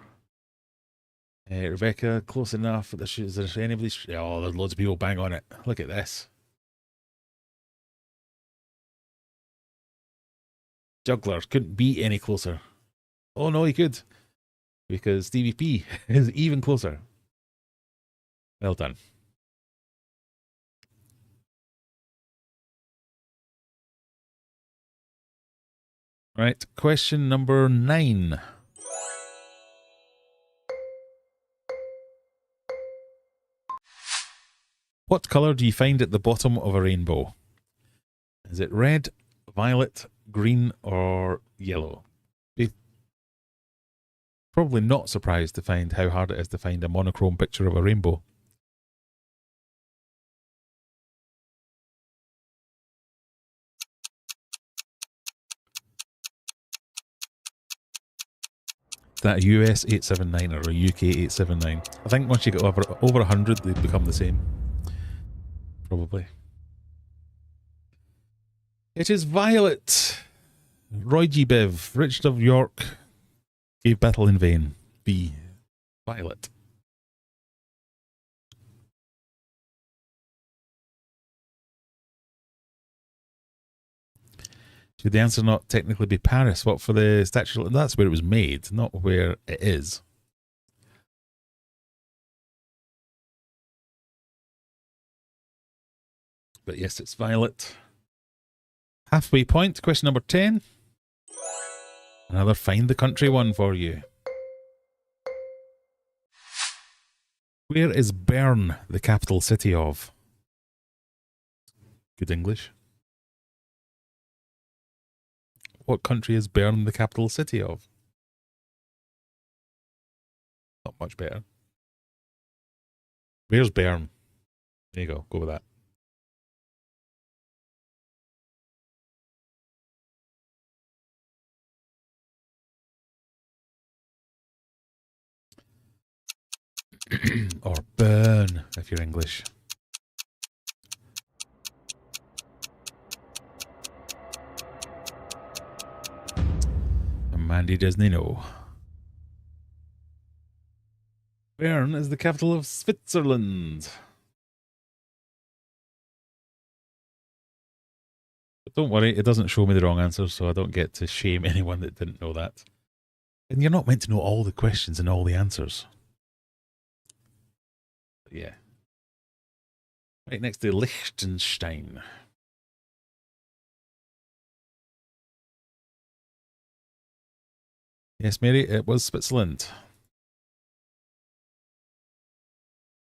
Rebecca, close enough. Is there anybody? Oh, there's loads of people bang on it. Look at this. Juggler couldn't be any closer. Oh no, he could. Because Stevie P is even closer. Well done. Right, question number 9. What colour do you find at the bottom of a rainbow? Is it red, violet, green, or yellow? Be probably not surprised to find how hard it is to find a monochrome picture of a rainbow. Is that a US 879 or a UK 879? I think once you get over 100, they become the same. Probably. It is violet. Roy G. Biv, Richard of York, gave battle in vain. B. Violet. Should the answer not technically be Paris? What for the statue? That's where it was made, not where it is. But yes, it's violet. Halfway point, question number 10. Another find the country one for you. Where is Bern, the capital city of? Good English. What country is Bern the capital city of? Not much better. Where's Bern? There you go with that. Or Bern, if you're English. Mandy doesn't know. Bern is the capital of Switzerland. But don't worry, it doesn't show me the wrong answer, so I don't get to shame anyone that didn't know that. And you're not meant to know all the questions and all the answers. But yeah. Right next to Liechtenstein. Yes, Mary, it was Switzerland.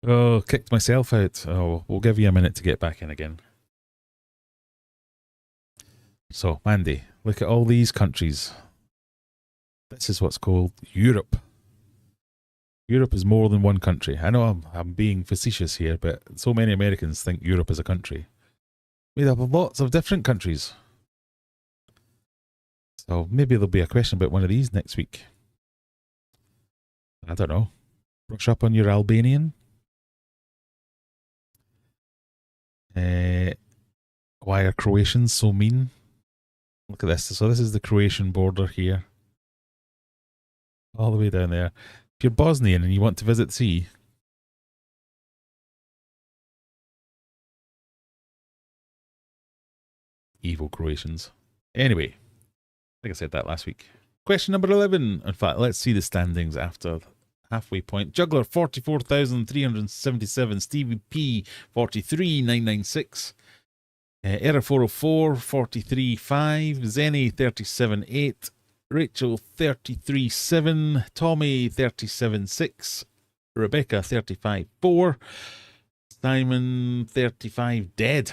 Oh, kicked myself out. Oh, we'll give you a minute to get back in again. So, Mandy, look at all these countries. This is what's called Europe. Europe is more than one country. I know I'm being facetious here, but so many Americans think Europe is a country. Made up of lots of different countries. So maybe there'll be a question about one of these next week. I don't know. Brush up on your Albanian. Why are Croatians so mean? Look at this. So this is the Croatian border here. All the way down there. If you're Bosnian and you want to visit the sea, evil Croatians. Anyway, I think I said that last week. Question number 11. In fact, let's see the standings after halfway point. Juggler 44,377. Stevie P 43,996. Error 404 43,5. Zenny 37,8. Rachel 33,7. Tommy 37,6. Rebecca 35,4. Simon 35 dead.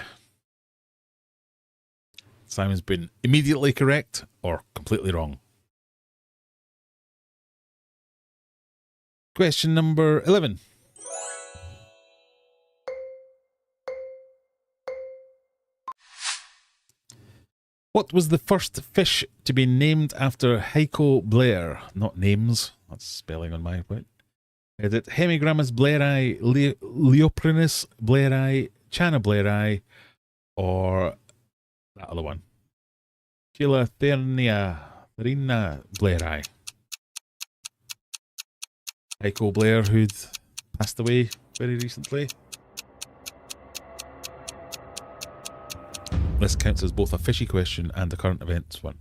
Simon's been immediately correct or completely wrong. Question number 11. What was the first fish to be named after Heiko Bleher? Not names, that's spelling on my point. Is it Hemigrammus bleheri, Leoprinus bleheri, Chana bleheri, or that other one? Chilathernia bleheri. Heiko Bleher, who'd passed away very recently. This counts as both a fishy question and a current events one.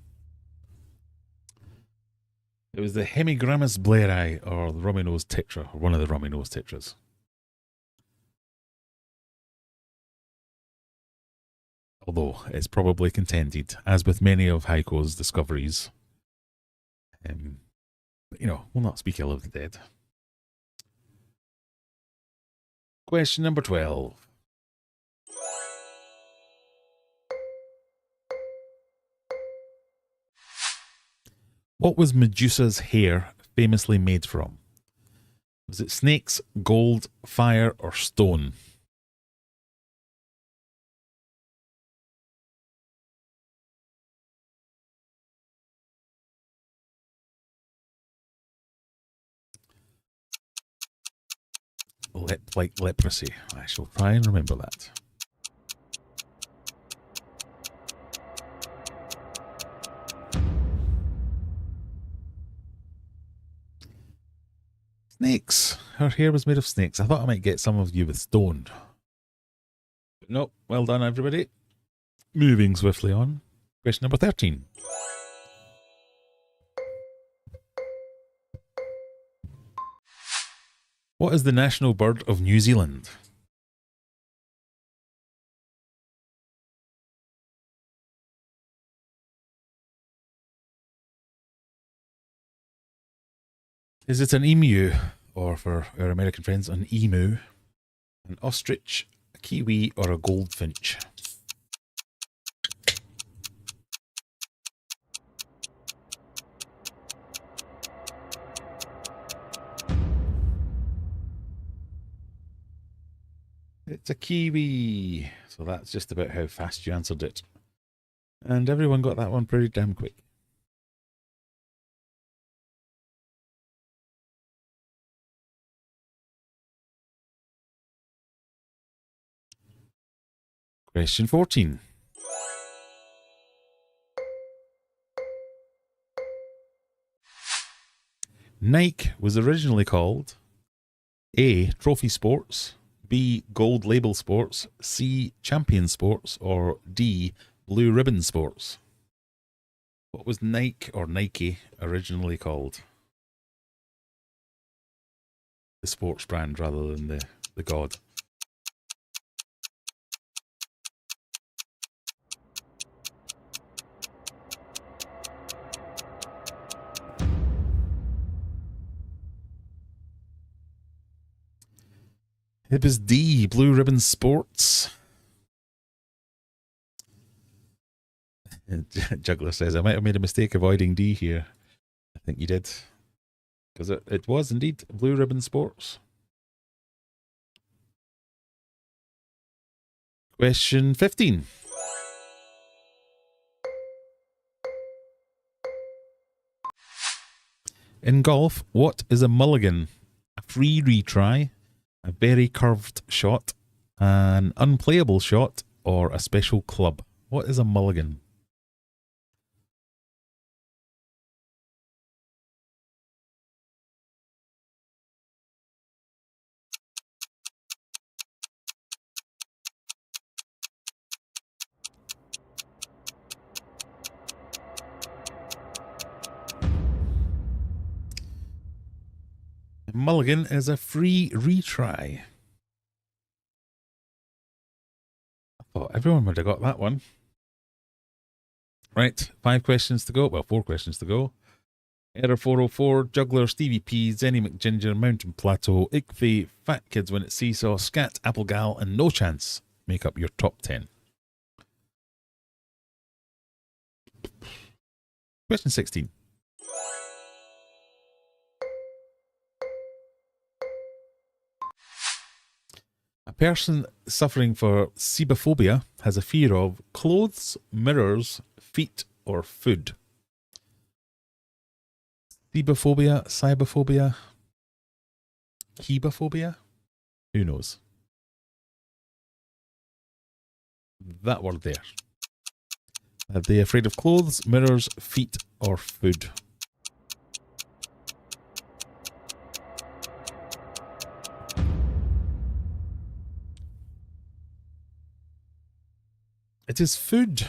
It was the Hemigrammus bleheri, or the rummy-nosed tetra, or one of the rummy-nosed tetras. Although it's probably contended, as with many of Heiko's discoveries, you know, we'll not speak ill of the dead. Question number 12. What was Medusa's hair famously made from? Was it snakes, gold, fire, or stone? Like leprosy. I shall try and remember that. Snakes. Her hair was made of snakes. I thought I might get some of you with stone. But nope. Well done, everybody. Moving swiftly on. Question number 13. What is the national bird of New Zealand? Is it an emu, or for our American friends, an emu, an ostrich, a kiwi, or a goldfinch? It's a kiwi. So that's just about how fast you answered it. And everyone got that one pretty damn quick. Question 14. Nike was originally called A. Trophy Sports, B. Gold Label Sports, C. Champion Sports, or D. Blue Ribbon Sports. What was Nike or Nike originally called? The sports brand rather than the god. It was D, Blue Ribbon Sports. Juggler says, I might have made a mistake avoiding D here. I think you did. Because it was indeed Blue Ribbon Sports. Question 15. In golf, what is a mulligan? A free retry, a very curved shot, an unplayable shot, or a special club? What is a mulligan? A mulligan is a free retry. I thought everyone would have got that one. Right, 5 questions to go. Well, 4 questions to go. Error 404, Juggler, Stevie P, Zenny McGinger, Mountain Plateau, Ickfay, Fat Kids Win at Seesaw, Scat, Applegal, and No Chance make up your top 10. Question 16. A person suffering for cybophobia has a fear of clothes, mirrors, feet, or food. Cybophobia, cybophobia, chebophobia? Who knows? That word there. Are they afraid of clothes, mirrors, feet, or food? It is food.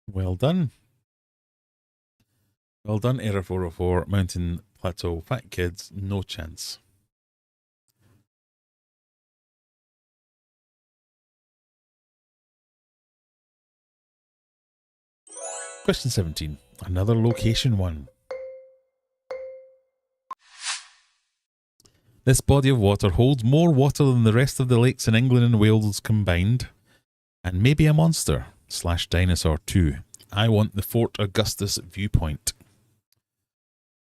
Well done. Well done, Error 404, Mountain Plateau, Fat Kids, No Chance. Question 17, another location one. This body of water holds more water than the rest of the lakes in England and Wales combined, and maybe a monster / dinosaur too. I want the Fort Augustus viewpoint.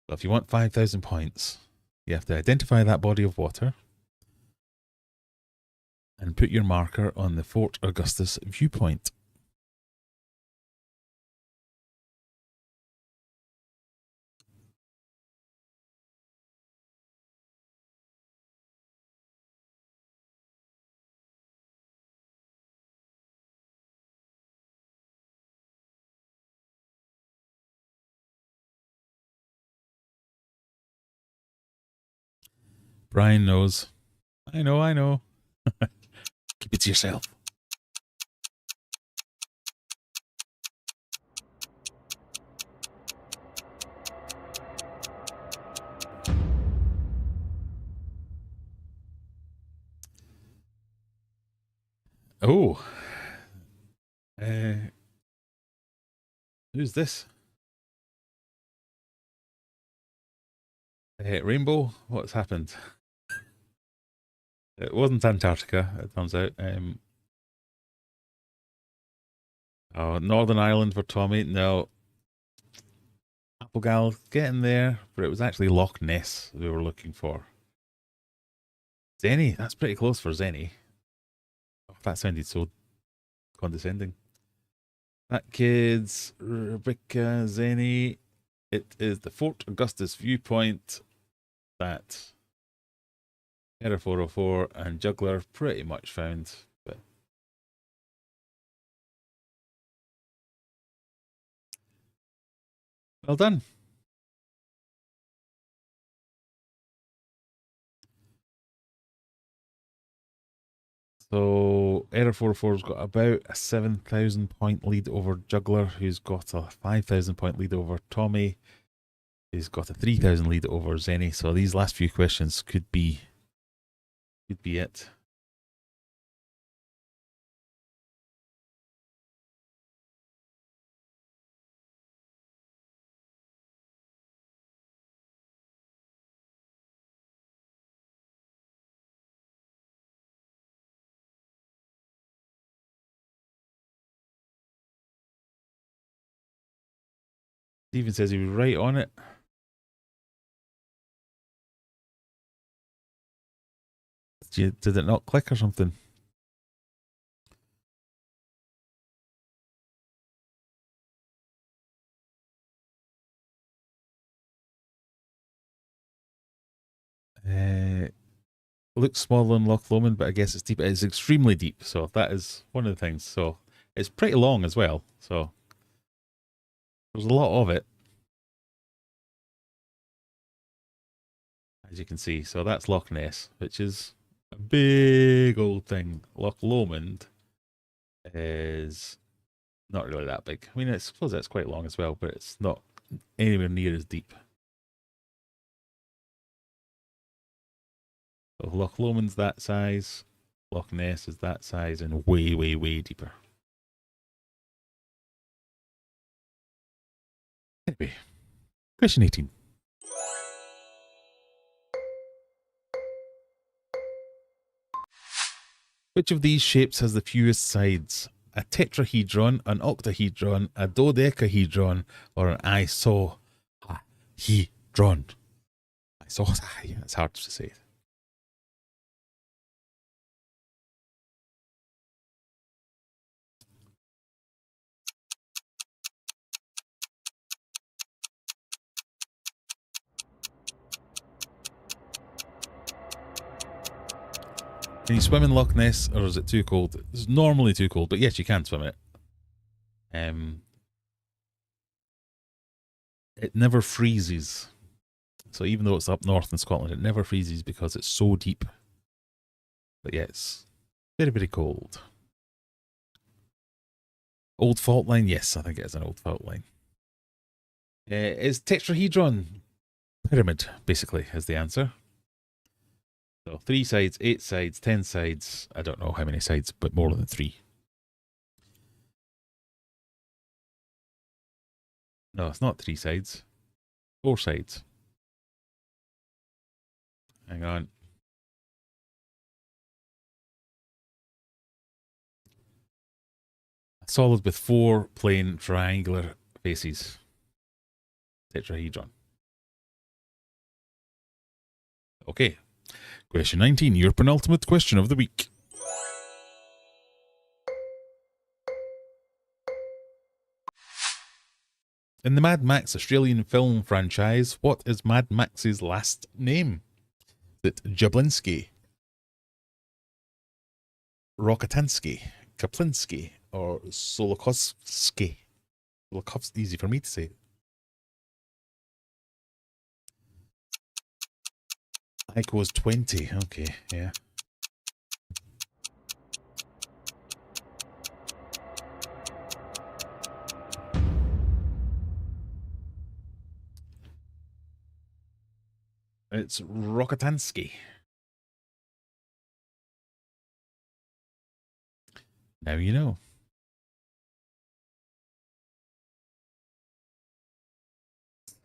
So if you want 5,000 points, you have to identify that body of water and put your marker on the Fort Augustus viewpoint. Brian knows. I know. Keep it to yourself. Oh. Who's this? Rainbow? What's happened? It wasn't Antarctica, it turns out. Oh, Northern Ireland for Tommy. No. Applegal getting there, but it was actually Loch Ness we were looking for. Zenny, that's pretty close for Zenny. Oh, that sounded so condescending. That Kids, Rebecca, Zenny. It is the Fort Augustus viewpoint that Error 404 and Juggler pretty much found. But well done. So Error 404's got about a 7,000 point lead over Juggler, who's got a 5,000 point lead over Tommy. He's got a 3,000 lead over Zenny. So these last few questions could be it. Steven says he was right on it. Did it not click or something? Looks smaller than Loch Lomond, but I guess it's deep. It's extremely deep, so that is one of the things. So it's pretty long as well. So there's a lot of it, as you can see. So that's Loch Ness, which is a big old thing. Loch Lomond is not really that big. I mean, I suppose that's quite long as well, but it's not anywhere near as deep. So Loch Lomond's that size, Loch Ness is that size, and way, way, way deeper. Anyway, question 18. Which of these shapes has the fewest sides? A tetrahedron, an octahedron, a dodecahedron, or an isohedron? It's hard to say. Can you swim in Loch Ness, or is it too cold? It's normally too cold, but yes, you can swim it. It never freezes. So even though it's up north in Scotland, it never freezes because it's so deep. But yeah, it's very, very cold. Old fault line? Yes, I think it is an old fault line. It's tetrahedron. Pyramid, basically, is the answer. So 3 sides, 8 sides, 10 sides. I don't know how many sides, but more than 3. No, it's not 3 sides. 4 sides. Hang on. A solid with 4 plain triangular faces. Tetrahedron. Okay. Question 19, your penultimate question of the week. In the Mad Max Australian film franchise, what is Mad Max's last name? Is it Jablinski, Rokitansky, Kaplinsky, or Solokovsky? Solokovsky, easy for me to say. Heiko was 20. Okay, yeah. It's Rokitansky. Now you know.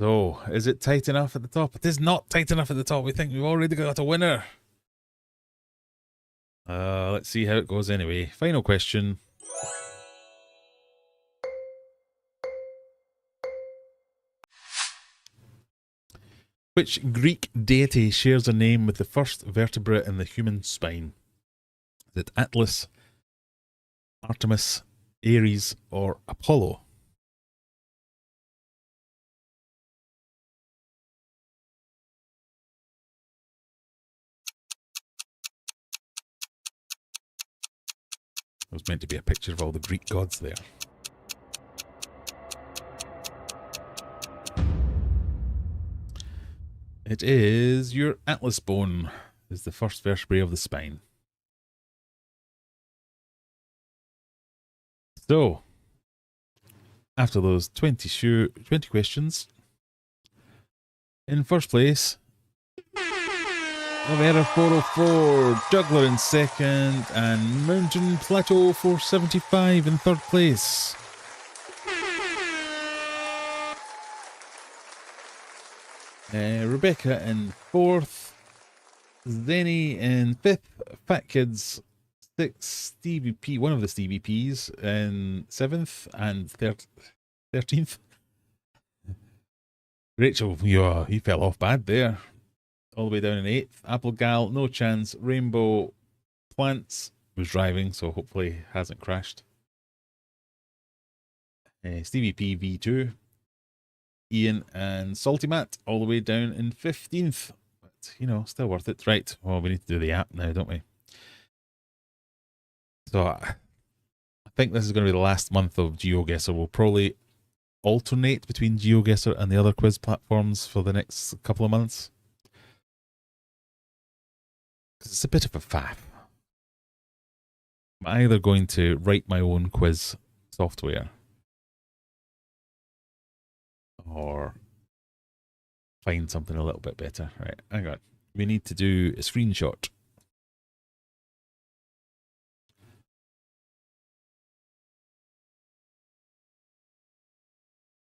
So, is it tight enough at the top? It is not tight enough at the top. We think we've already got a winner. Let's see how it goes anyway. Final question. Which Greek deity shares a name with the first vertebra in the human spine? Is it Atlas, Artemis, Ares, or Apollo? It was meant to be a picture of all the Greek gods there. It is your atlas bone, is the first vertebrae of the spine. So, after those 20 questions, in first place, Bleher 404, Juggler in second, and Mountain Plateau 475 in third place. Rebecca in fourth, Zenny in fifth, Fat Kids 6, Stevie P, one of the Stevie Ps, in seventh and 13th. Rachel, he fell off bad there. All the way down in 8th. Apple Gal, no chance. Rainbow Plants was driving, so hopefully hasn't crashed. Stevie P V2. Ian and Salty Matt all the way down in 15th. But, you know, still worth it. Right, well, we need to do the app now, don't we? So, I think this is going to be the last month of GeoGuessr. We'll probably alternate between GeoGuessr and the other quiz platforms for the next couple of months. Because it's a bit of a faff. I'm either going to write my own quiz software or find something a little bit better. Right, hang on. We need to do a screenshot.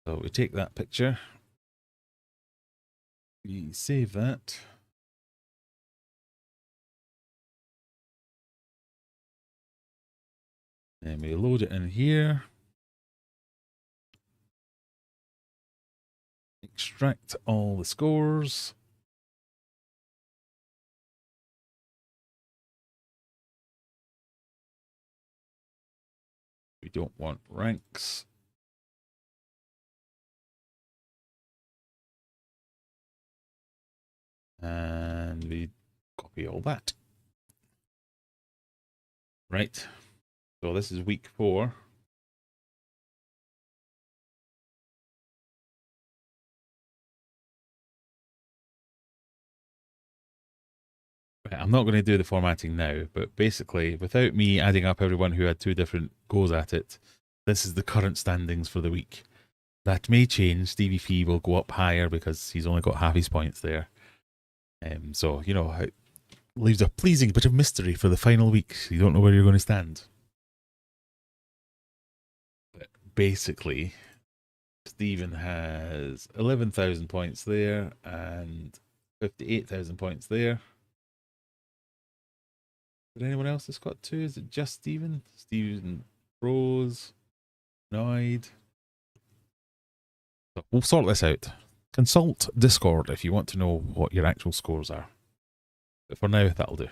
So we take that picture. We save that. And we load it in here. Extract all the scores. We don't want ranks. And we copy all that. Right. So this is week 4. Right, I'm not going to do the formatting now, but basically, without me adding up everyone who had 2 different goes at it, this is the current standings for the week. That may change. Stevie P will go up higher because he's only got half his points there. So, you know, it leaves a pleasing bit of mystery for the final week. You don't know where you're going to stand. But basically, Stephen has 11,000 points there and 58,000 points there. Did anyone else that's got 2? Is it just Stephen? Stephen Rose, Noid. So we'll sort this out. Consult Discord if you want to know what your actual scores are. But for now, that'll do.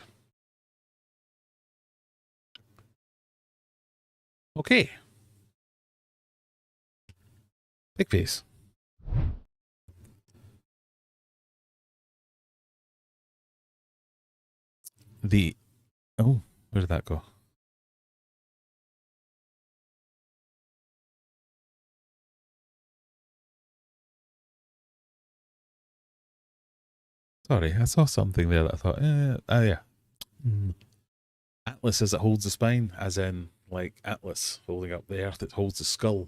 Okay. Big face. Oh, where did that go? Sorry, I saw something there that I thought, yeah. Atlas as it holds the spine, as in, like, Atlas holding up the earth, it holds the skull.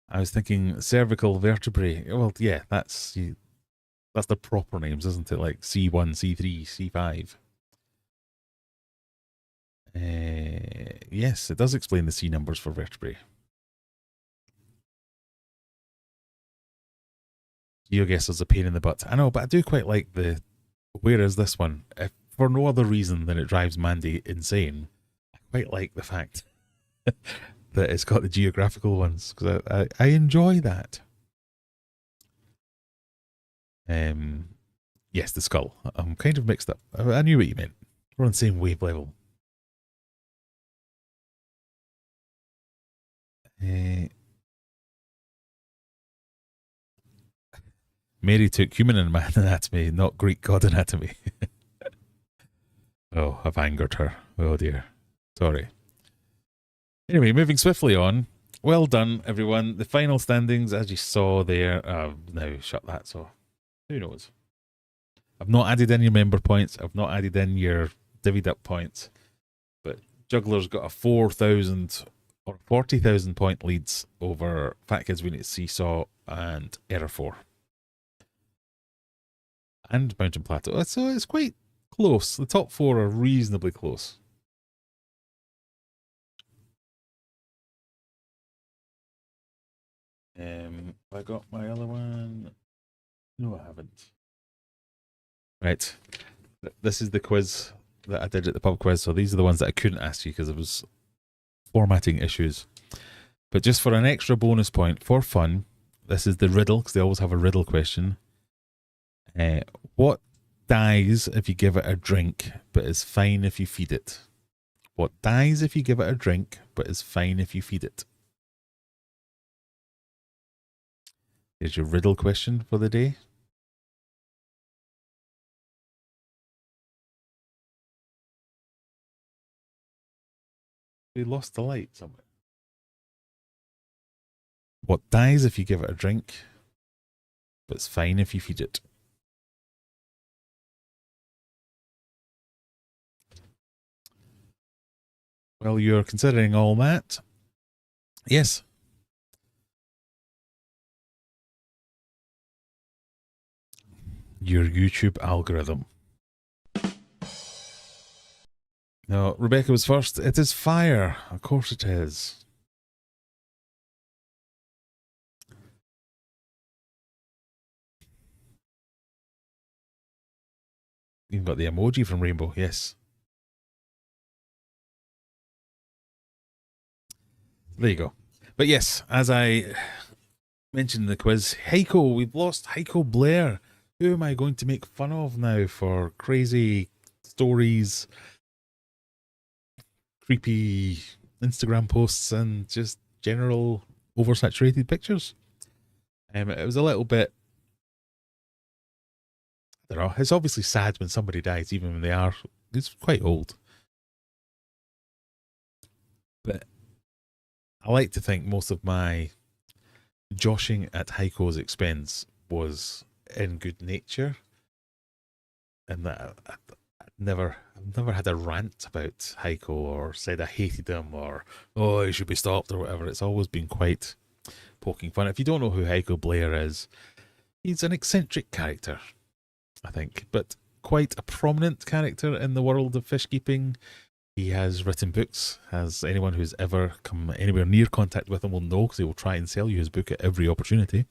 I was thinking cervical vertebrae. Well, yeah, that's the proper names, isn't it? Like C1, C3, C5. Yes, it does explain the C numbers for vertebrae. GeoGuessr's a pain in the butt. I know, but I do quite like the where is this one? If for no other reason than it drives Mandy insane, I quite like the fact that it's got the geographical ones, because I enjoy that. Yes, the skull. I'm kind of mixed up. I knew what you meant. We're on the same wave level. Mary took human anatomy, not Greek god anatomy. Oh, I've angered her. Oh dear. Sorry. Anyway, moving swiftly on. Well done, everyone. The final standings, as you saw there, now shut that, so who knows? I've not added in your member points. I've not added in your divvied up points. But Juggler's got a 4,000 or 40,000 point leads over Fat Kids We Need to Seesaw and Error 4. And Mountain Plateau. So it's quite close. The top four are reasonably close. I got my other one. No, I haven't. Right. This is the quiz that I did at the pub quiz. So these are the ones that I couldn't ask you because there was formatting issues. But just for an extra bonus point, for fun, this is the riddle, because they always have a riddle question. What dies if you give it a drink, but is fine if you feed it? What dies if you give it a drink, but is fine if you feed it? Here's your riddle question for the day. We lost the light somewhere. What dies if you give it a drink, but it's fine if you feed it? Well, you're considering all that. Yes. Your YouTube algorithm. No, Rebecca was first. It is fire. Of course it is. You've got the emoji from Rainbow, yes. There you go. But yes, as I mentioned in the quiz, Heiko, we've lost Heiko Bleher. Who am I going to make fun of now for crazy stories, creepy Instagram posts, and just general oversaturated pictures? It was a little bit, I don't know, it's obviously sad when somebody dies, even when they are, it's quite old. But I like to think most of my joshing at Heiko's expense was in good nature, and that I've never had a rant about Heiko or said I hated him or oh he should be stopped or whatever. It's always been quite poking fun. If you don't know who Heiko Bleher is, he's an eccentric character, I think, but quite a prominent character in the world of fish keeping. He has written books, as anyone who's ever come anywhere near contact with him will know, because he will try and sell you his book at every opportunity.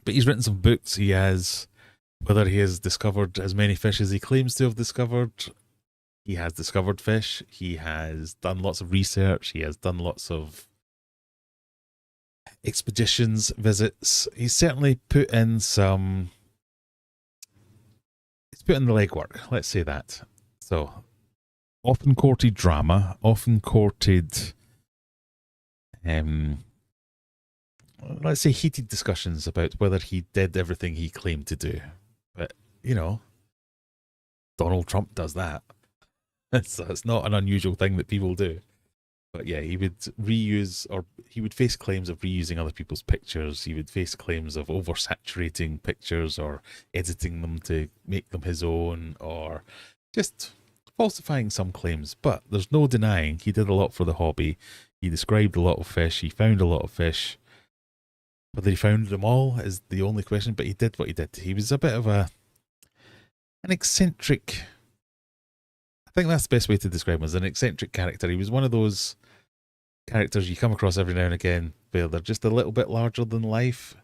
But he's written some books. He has, whether he has discovered as many fish as he claims to have discovered, he has discovered fish. He has done lots of research. He has done lots of expeditions, visits. He's certainly put in some, he's put in the legwork, let's say that. So, often courted drama, often courted, let's say heated discussions about whether he did everything he claimed to do. But, you know, Donald Trump does that. So it's not an unusual thing that people do. But yeah, he would reuse, or he would face claims of reusing other people's pictures. He would face claims of oversaturating pictures or editing them to make them his own, or just falsifying some claims. But there's no denying he did a lot for the hobby. He described a lot of fish. He found a lot of fish. Whether he found them all is the only question, but he did what he did. He was a bit of an eccentric, I think that's the best way to describe him, as an eccentric character. He was one of those characters you come across every now and again where they're just a little bit larger than life,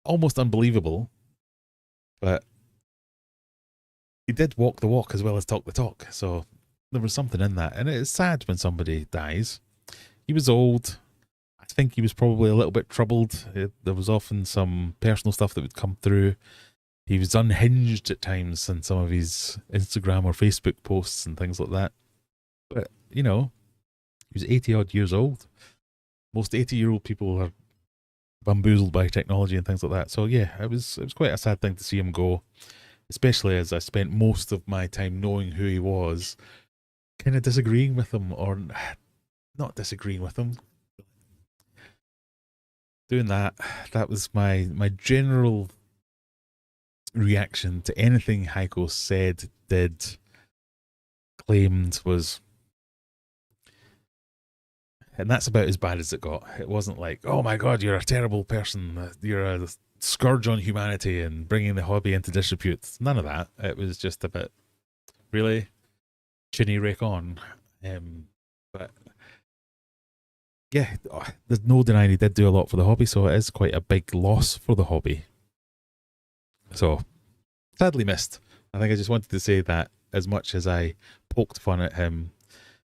almost unbelievable, but he did walk the walk as well as talk the talk, so there was something in that. And it's sad when somebody dies. He was old. I think he was probably a little bit troubled. There was often some personal stuff that would come through. He was unhinged at times in some of his Instagram or Facebook posts and things like that. But, you know, he was 80 odd years old. Most 80-year-old people are bamboozled by technology and things like that. So yeah, it was quite a sad thing to see him go, especially as I spent most of my time knowing who he was, kind of disagreeing with him, or not disagreeing with him. Doing that was my general reaction to anything Heiko said, did, claimed was, and that's about as bad as it got. It wasn't like, oh my god, you're a terrible person, you're a scourge on humanity and bringing the hobby into disrepute. None of that. It was just a bit, really, chinny rake on. But yeah, there's no denying he did do a lot for the hobby, so it is quite a big loss for the hobby. So, sadly missed. I think I just wanted to say that as much as I poked fun at him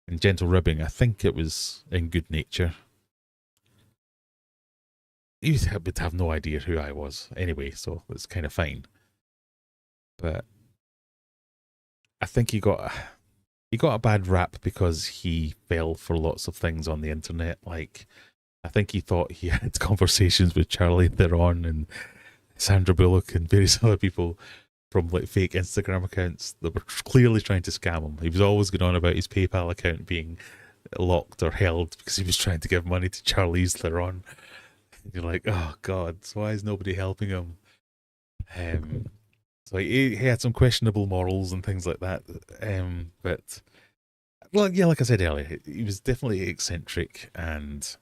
and gentle ribbing, I think it was in good nature. He would have no idea who I was anyway, so it's kind of fine. But I think he got a bad rap because he fell for lots of things on the internet. Like, I think he thought he had conversations with Charlize Theron and Sandra Bullock and various other people from like fake Instagram accounts that were clearly trying to scam him. He was always going on about his PayPal account being locked or held because he was trying to give money to Charlize Theron. You're like, oh god, so why is nobody helping him? So he had some questionable morals and things like that. But well, yeah, like I said earlier, he was definitely eccentric and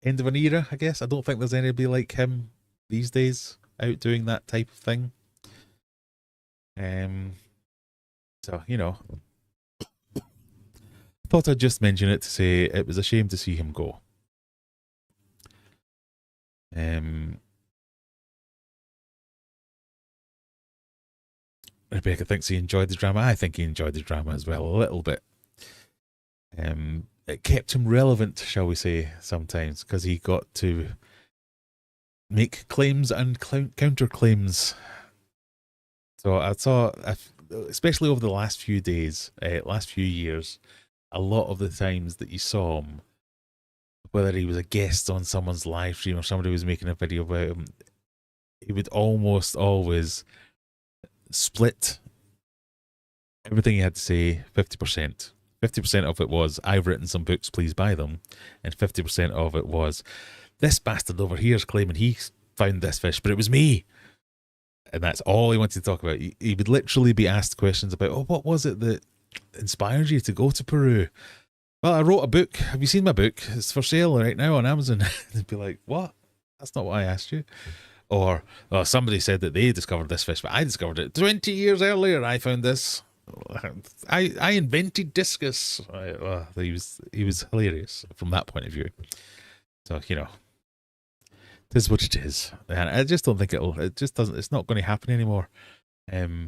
end of an era, I guess. I don't think there's anybody like him these days out doing that type of thing. So, you know, thought I'd just mention it to say it was a shame to see him go. Rebecca thinks he enjoyed the drama. I think he enjoyed the drama as well, a little bit. It kept him relevant, shall we say, sometimes, because he got to make claims and counterclaims. So I saw, especially over the last few days, last few years, a lot of the times that you saw him, whether he was a guest on someone's live stream or somebody was making a video about him, he would almost always split everything he had to say 50%. 50% of it was, I've written some books, please buy them. And 50% of it was, this bastard over here is claiming he found this fish, but it was me. And that's all he wanted to talk about. He would literally be asked questions about, oh, what was it that inspired you to go to Peru? Well, I wrote a book. Have you seen my book? It's for sale right now on Amazon. They'd be like, what? That's not what I asked you. Or, oh, somebody said that they discovered this fish, but I discovered it 20 years earlier. I found this. I invented discus. He was hilarious from that point of view. So, you know, it is what it is. And I just don't think it's not going to happen anymore.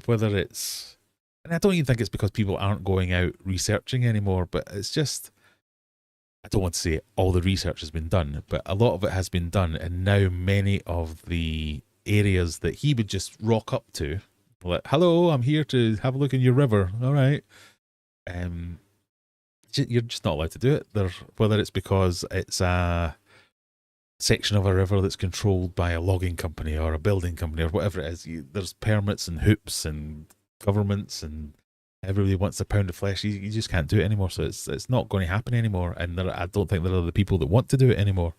Whether it's, and I don't even think it's because people aren't going out researching anymore, but it's just, I don't want to say all the research has been done, but a lot of it has been done, and now many of the areas that he would just rock up to, like, hello, I'm here to have a look in your river. All right. You're just not allowed to do it. Whether it's because it's a section of a river that's controlled by a logging company or a building company or whatever it is, there's permits and hoops and governments and everybody wants a pound of flesh. You just can't do it anymore. So it's not going to happen anymore. And I don't think there are the people that want to do it anymore.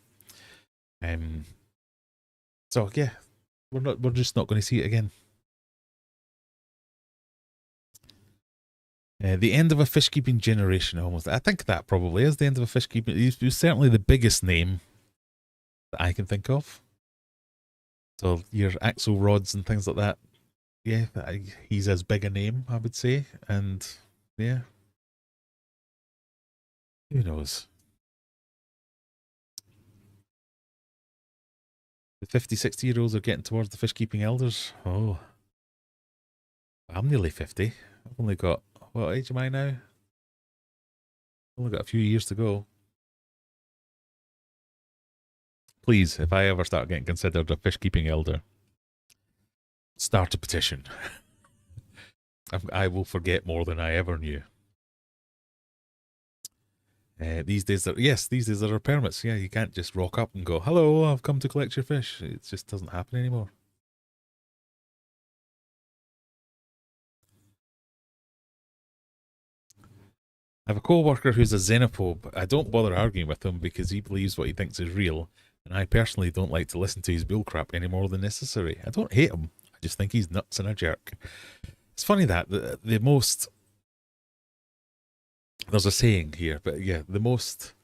So yeah, we're just not going to see it again. The end of a fish keeping generation, almost. I think that probably is the end of a fish keeping. He was certainly the biggest name that I can think of. So your Axel rods and things like that. Yeah, he's as big a name, I would say. And yeah, who knows? The 50, 60-year-olds are getting towards the fish keeping elders. Oh, I'm nearly 50. I've only got, what age am I now? I've only got a few years to go. Please, if I ever start getting considered a fish keeping elder, start a petition. I will forget more than I ever knew. These days, there are permits. Yeah, you can't just rock up and go, hello, I've come to collect your fish. It just doesn't happen anymore. I have a co-worker who's a xenophobe. I don't bother arguing with him because he believes what he thinks is real. And I personally don't like to listen to his bullcrap any more than necessary. I don't hate him. I just think he's nuts and a jerk. It's funny that the most... There's a saying here, but yeah, the most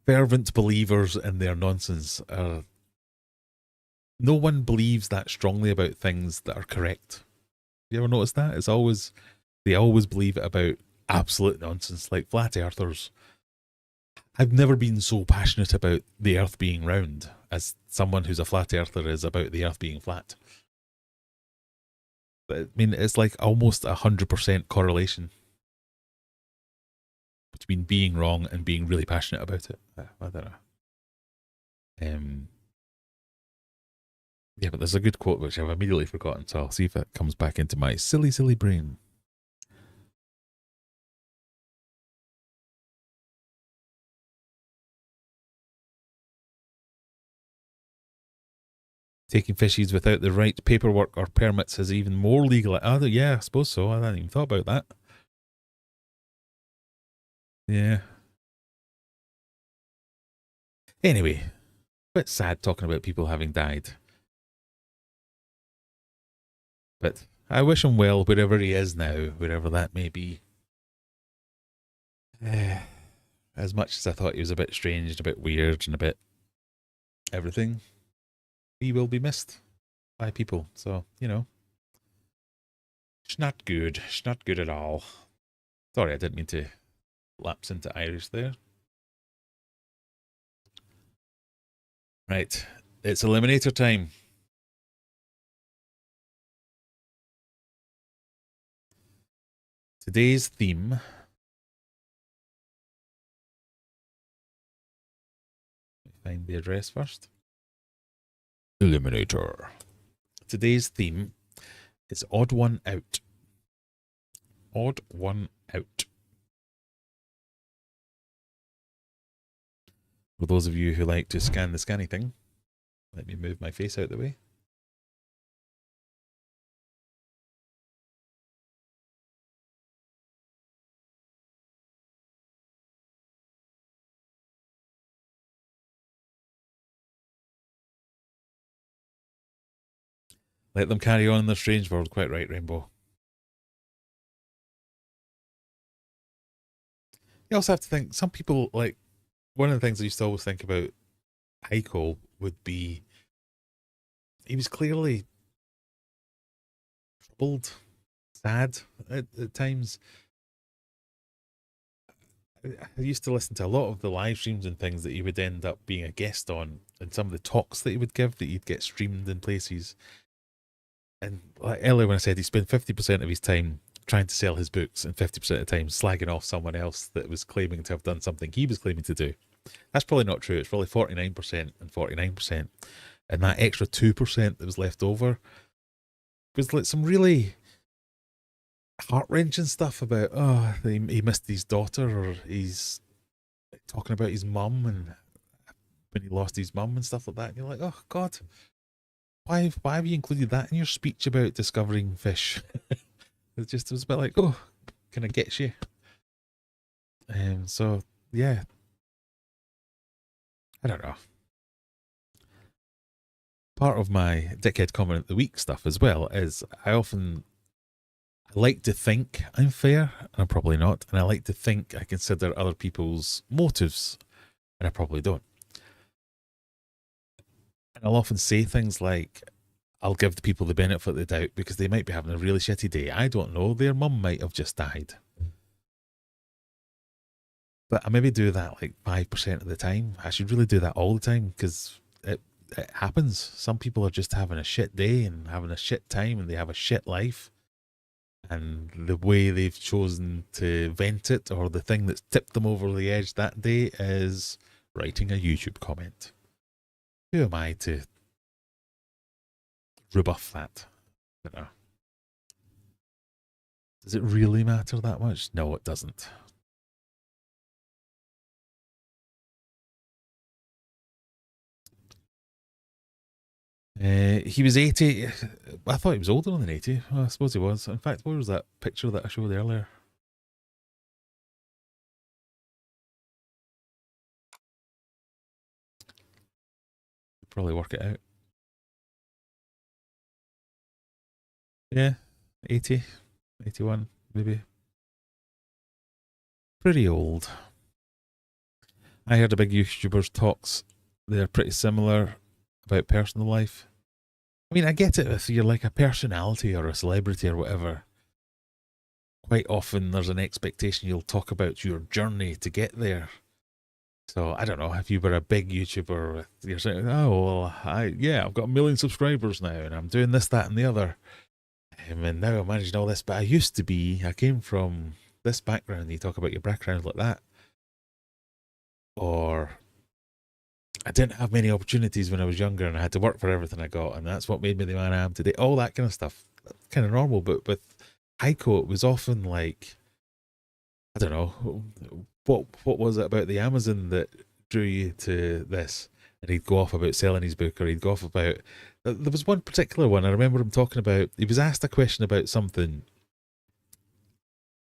fervent believers in their nonsense are... No one believes that strongly about things that are correct. You ever notice that? It's always... They always believe it about absolute nonsense, like flat earthers. I've never been so passionate about the earth being round as someone who's a flat earther is about the earth being flat. I mean, it's like almost 100% correlation between being wrong and being really passionate about it. I don't know. Yeah, but there's a good quote which I've immediately forgotten, so I'll see if it comes back into my silly, silly brain. Taking fishies without the right paperwork or permits is even more legal. Oh, yeah, I suppose so. I hadn't even thought about that. Yeah. Anyway, a bit sad talking about people having died. But I wish him well wherever he is now, wherever that may be. As much as I thought he was a bit strange and a bit weird and a bit everything, he will be missed by people. So, you know, it's not good. It's not good at all. Sorry, I didn't mean to lapse into Irish there. Right, it's Eliminator time. Today's theme... Find the address first. Eliminator. Today's theme is Odd One Out. Odd One Out. For those of you who like to scan the scanny thing, let me move my face out the way. Let them carry on in their strange world. Quite right, Rainbow. You also have to think, some people, like, one of the things I used to always think about Heiko would be, he was clearly troubled, sad at times. I used to listen to a lot of the live streams and things that he would end up being a guest on, and some of the talks that he would give that he'd get streamed in places. And like earlier when I said he spent 50% of his time trying to sell his books and 50% of the time slagging off someone else that was claiming to have done something he was claiming to do. That's probably not true. It's probably 49% and 49%. And that extra 2% that was left over was like some really heart-wrenching stuff about, oh, he missed his daughter, or he's talking about his mum and when he lost his mum and stuff like that. And you're like, oh, God. Why have you included that in your speech about discovering fish? It was a bit like, oh, can I get you? So, yeah. I don't know. Part of my dickhead comment of the week stuff as well is I like to think I'm fair, and I'm probably not. And I like to think I consider other people's motives, and I probably don't. And I'll often say things like, I'll give the people the benefit of the doubt because they might be having a really shitty day. I don't know. Their mum might have just died. But I maybe do that like 5% of the time. I should really do that all the time because it happens. Some people are just having a shit day and having a shit time and they have a shit life. And the way they've chosen to vent it, or the thing that's tipped them over the edge that day, is writing a YouTube comment. Who am I to rebuff that? I don't know. Does it really matter that much? No, it doesn't. He was 80. I thought he was older than 80. Well, I suppose he was. In fact, where was that picture that I showed earlier? Probably work it out. Yeah, 80, 81, maybe. Pretty old. I heard a big YouTuber's talks. They're pretty similar about personal life. I mean, I get it if you're like a personality or a celebrity or whatever. Quite often there's an expectation you'll talk about your journey to get there. So I don't know if you were a big YouTuber, you're saying, "Oh well, I've got 1 million subscribers now, and I'm doing this, that, and the other, and now I'm managing all this." But I came from this background. You talk about your background like that, or I didn't have many opportunities when I was younger, and I had to work for everything I got, and that's what made me the man I am today. All that kind of stuff, kind of normal. But with Heiko, it was often like, I don't know, what was it about the Amazon that drew you to this? And he'd go off about selling his book, or he'd go off about. There was one particular one I remember him talking about. He was asked a question about something.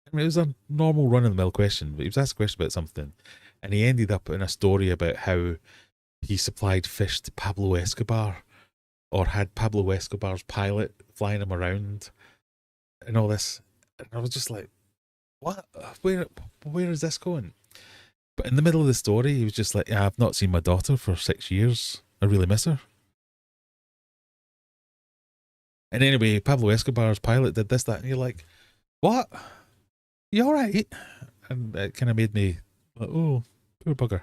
I mean, it was a normal run-of-the-mill question, but he was asked a question about something, and he ended up in a story about how he supplied fish to Pablo Escobar, or had Pablo Escobar's pilot flying him around, and all this. And I was just like, what? Where is this going? But in the middle of the story, he was just like, yeah, I've not seen my daughter for 6 years. I really miss her. And anyway, Pablo Escobar's pilot did this, that, and you're like, what? You all right? And it kind of made me like, oh, poor bugger.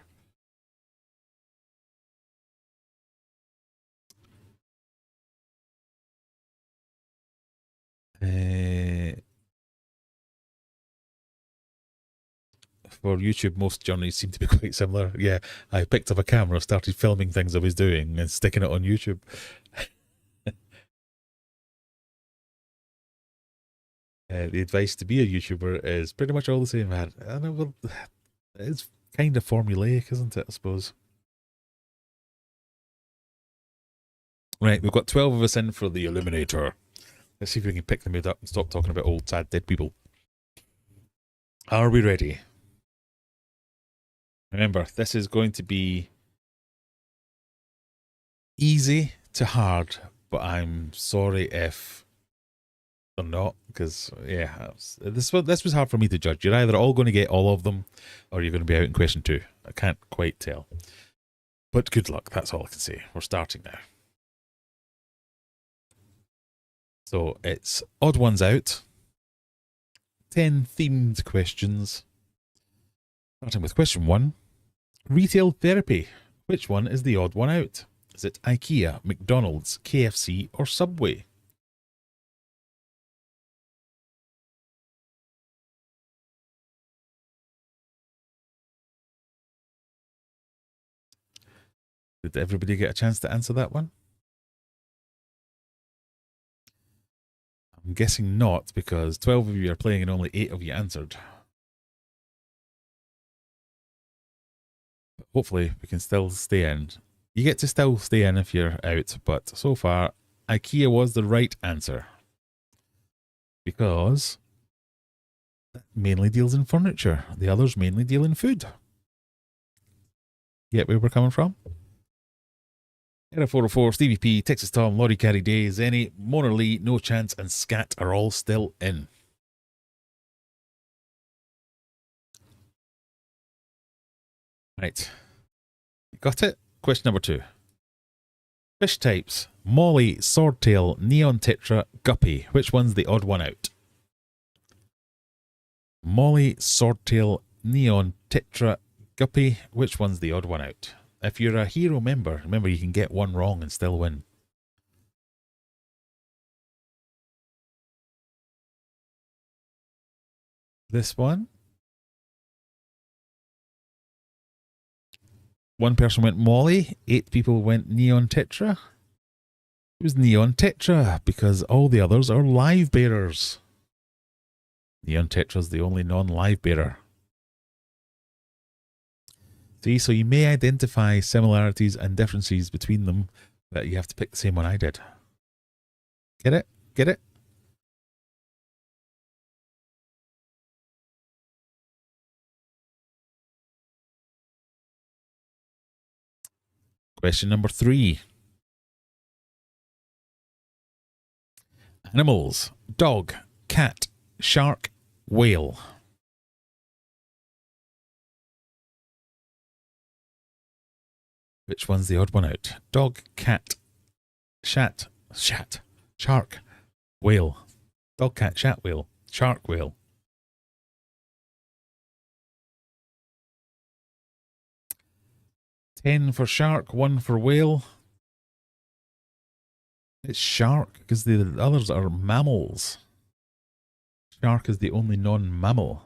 For YouTube, most journeys seem to be quite similar. Yeah, I picked up a camera, started filming things I was doing, and sticking it on YouTube. The advice to be a YouTuber is pretty much all the same, man. I know, well, it's kind of formulaic, isn't it? I suppose. Right, we've got 12 of us in for the Eliminator. Let's see if we can pick the mood up and stop talking about old, sad, dead people. Are we ready? Remember, this is going to be easy to hard, but I'm sorry if they're not, because, yeah, this was hard for me to judge. You're either all going to get all of them, or you're going to be out in question 2. I can't quite tell. But good luck, that's all I can say. We're starting now. So it's odd ones out. 10 themed questions. Starting with question 1. Retail therapy. Which one is the odd one out? Is it IKEA, McDonald's, KFC, or Subway? Did everybody get a chance to answer that one? I'm guessing not, because 12 of you are playing and only 8 of you answered. But hopefully we can still stay in. You get to still stay in if you're out, but so far, IKEA was the right answer. Because that mainly deals in furniture. The others mainly deal in food. Get where we're coming from? Era 404, Stevie P, Texas Tom, Laurie Carey Day, Zenny, Mona Lee, No Chance, and Scat are all still in. Right. Got it? Question number 2. Fish types. Molly, swordtail, neon tetra, guppy. Which one's the odd one out? Molly, swordtail, neon tetra, guppy. Which one's the odd one out? If you're a hero member, remember you can get one wrong and still win. This one. One person went Molly. 8 people went neon tetra. It was neon tetra because all the others are live bearers. Neon tetra's the only non-live bearer. See, so you may identify similarities and differences between them, but you have to pick the same one I did. Get it? Get it? Question number 3. Animals. Dog, cat, shark, whale. Which one's the odd one out? Dog, cat, shark, whale. Dog, cat, shat, whale, shark, whale. $10 for shark, 1 for whale. It's shark because the others are mammals. Shark is the only non-mammal.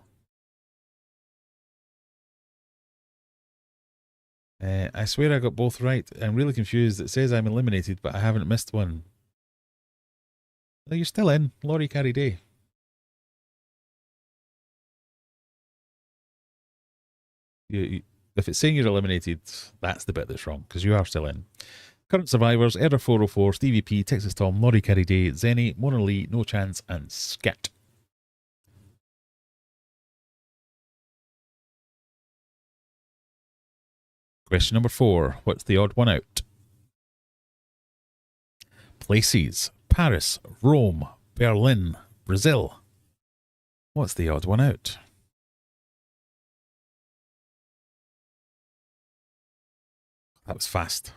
I swear I got both right. I'm really confused. It says I'm eliminated, but I haven't missed one. No, you're still in. Laurie Carey Day. If it's saying you're eliminated, that's the bit that's wrong, because you are still in. Current survivors: Error 404, Stevie P, Texas Tom, Laurie Carey Day, Zenny, Mona Lee, No Chance, and Scat. Question number 4. What's the odd one out? Places: Paris, Rome, Berlin, Brazil. What's the odd one out? That was fast.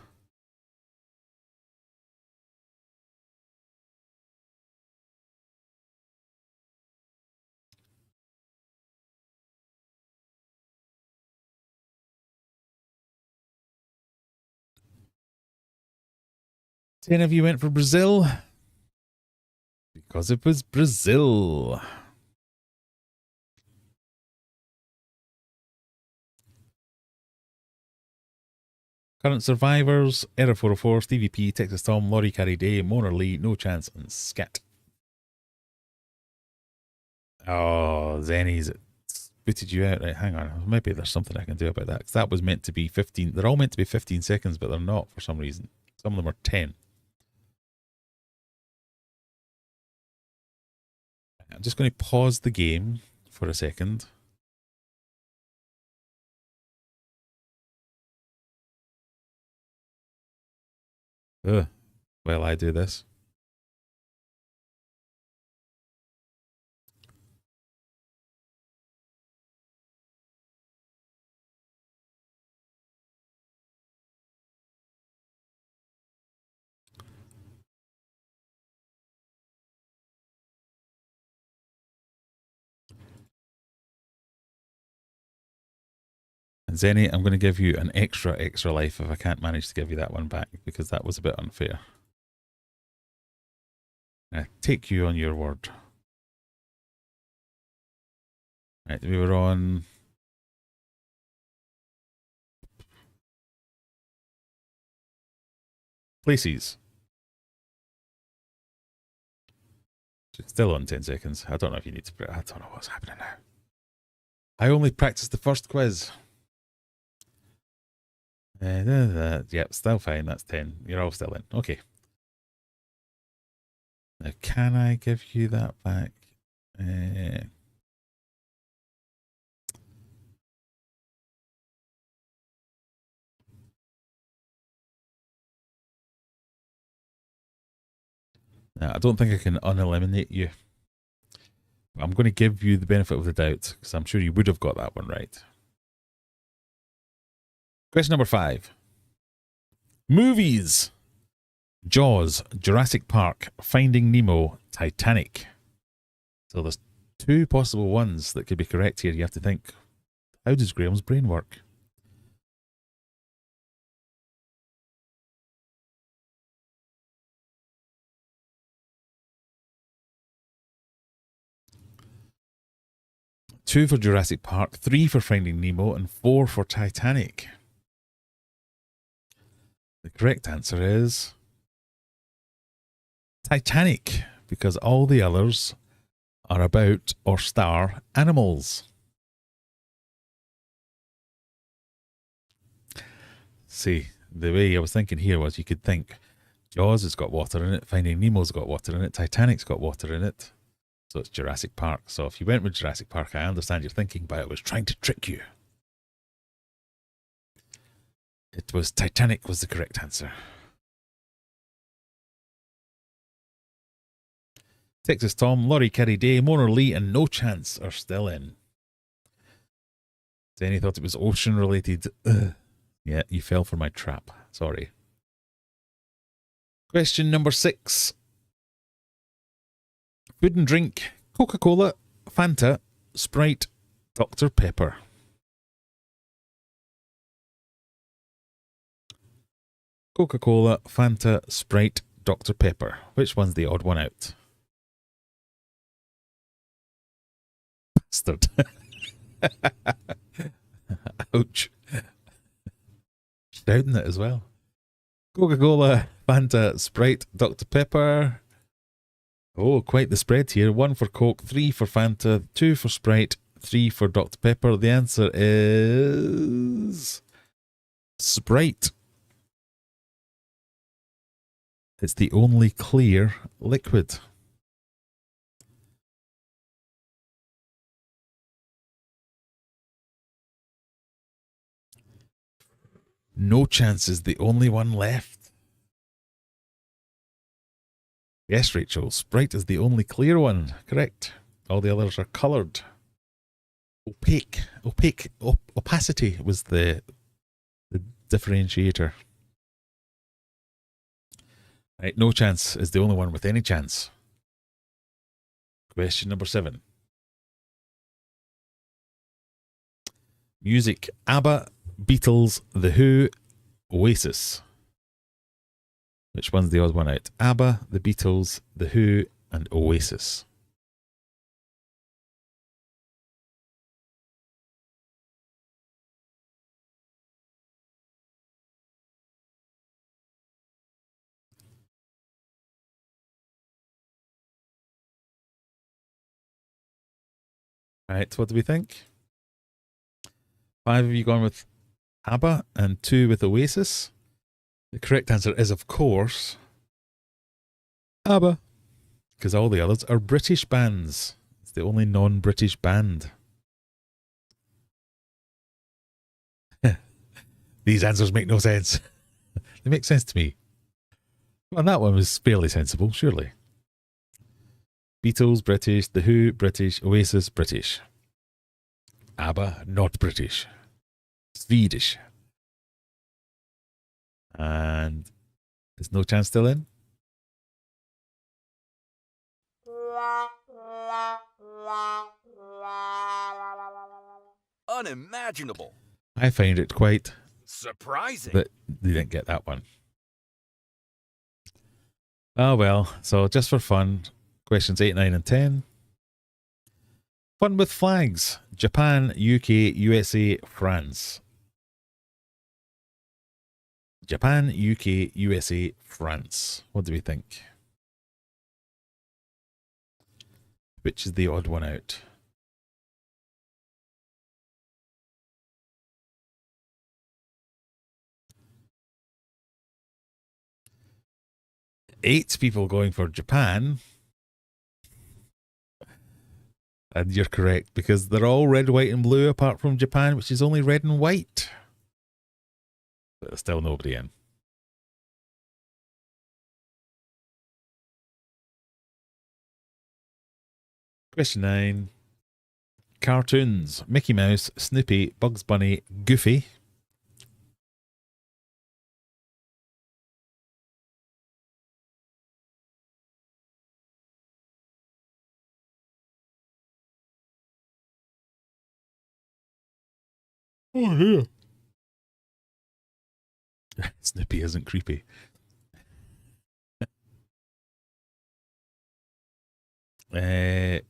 Ten of you went for Brazil. Because it was Brazil. Current survivors: Error 404, Stevie P, Texas Tom, Laurie Carey Day, Mona Lee, No Chance, and Scat. Oh, Zenny's booted you out. Right, hang on. Maybe there's something I can do about that. Because that was meant to be 15. They're all meant to be 15 seconds, but they're not for some reason. Some of them are 10. I'm just going to pause the game for a second. While I do this. And Zenny, I'm going to give you an extra life if I can't manage to give you that one back, because that was a bit unfair. I take you on your word. Right, we were on places. Still on 10 seconds. I don't know if you need to. I don't know what's happening now. I only practiced the first quiz. Yep, still fine. That's 10. You're all still in. Okay. Now, can I give you that back? No, I don't think I can uneliminate you. I'm going to give you the benefit of the doubt, because I'm sure you would have got that one right. Question number 5. Movies: Jaws, Jurassic Park, Finding Nemo, Titanic. So there's 2 possible ones that could be correct here. You have to think, how does Graham's brain work? Two for Jurassic Park, 3 for Finding Nemo, and 4 for Titanic. The correct answer is Titanic, because all the others are about or star animals. See, the way I was thinking here was you could think Jaws has got water in it, Finding Nemo's got water in it, Titanic's got water in it. So it's Jurassic Park. So if you went with Jurassic Park, I understand your thinking, but I was trying to trick you. It was Titanic was the correct answer. Texas Tom, Laurie Carey Day, Mona Lee, and No Chance are still in. Danny thought it was ocean related. Ugh. Yeah, you fell for my trap. Sorry. Question number 6. Food and drink: Coca-Cola, Fanta, Sprite, Dr. Pepper. Coca-Cola, Fanta, Sprite, Dr. Pepper. Which one's the odd one out? Bastard. Ouch. Shouting it as well. Coca-Cola, Fanta, Sprite, Dr. Pepper. Oh, quite the spread here. 1 for Coke, 3 for Fanta, 2 for Sprite, 3 for Dr. Pepper. The answer is Sprite. It's the only clear liquid. No Chance is the only one left. Yes, Rachel, Sprite is the only clear one. Correct. All the others are coloured. Opacity was the differentiator. Right, No Chance is the only one with any chance. Question number 7. Music: ABBA, Beatles, The Who, Oasis. Which one's the odd one out? ABBA, The Beatles, The Who, and Oasis. Right, what do we think? 5 of you gone with ABBA and 2 with Oasis. The correct answer is, of course, ABBA, because all the others are British bands. It's the only non-British band. These answers make no sense. They make sense to me. Well, that one was fairly sensible, surely. Beatles, British. The Who, British. Oasis, British. ABBA, not British. Swedish. And there's No Chance still in? Unimaginable. I find it quite surprising that they didn't get that one. Oh well, so just for fun, questions 8, 9, and 10. Fun with flags: Japan, UK, USA, France. Japan, UK, USA, France. What do we think? Which is the odd one out? Eight people going for Japan. And you're correct, because they're all red, white, and blue apart from Japan, which is only red and white. But there's still nobody in. Question 9. Cartoons: Mickey Mouse, Snoopy, Bugs Bunny, Goofy. Oh, here. Snoopy isn't creepy. 2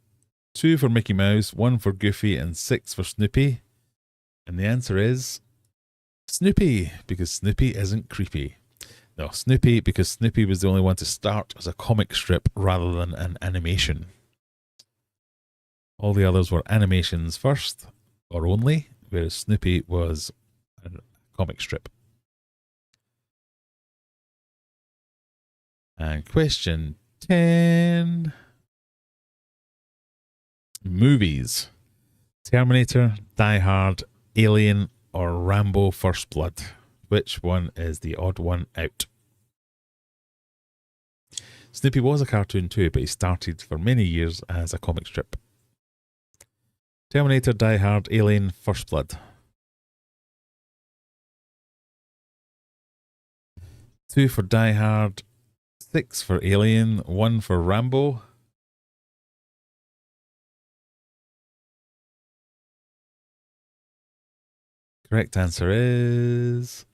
for Mickey Mouse, 1 for Goofy, and 6 for Snoopy. And the answer is Snoopy, because Snoopy isn't creepy. No, Snoopy, because Snoopy was the only one to start as a comic strip rather than an animation. All the others were animations first, or only, whereas Snoopy was a comic strip. And question 10. Movies: Terminator, Die Hard, Alien, or Rambo First Blood. Which one is the odd one out? Snoopy was a cartoon too, but he started for many years as a comic strip. Terminator, Die Hard, Alien, First Blood. 2 for Die Hard, 6 for Alien, 1 for Rambo. Correct answer is...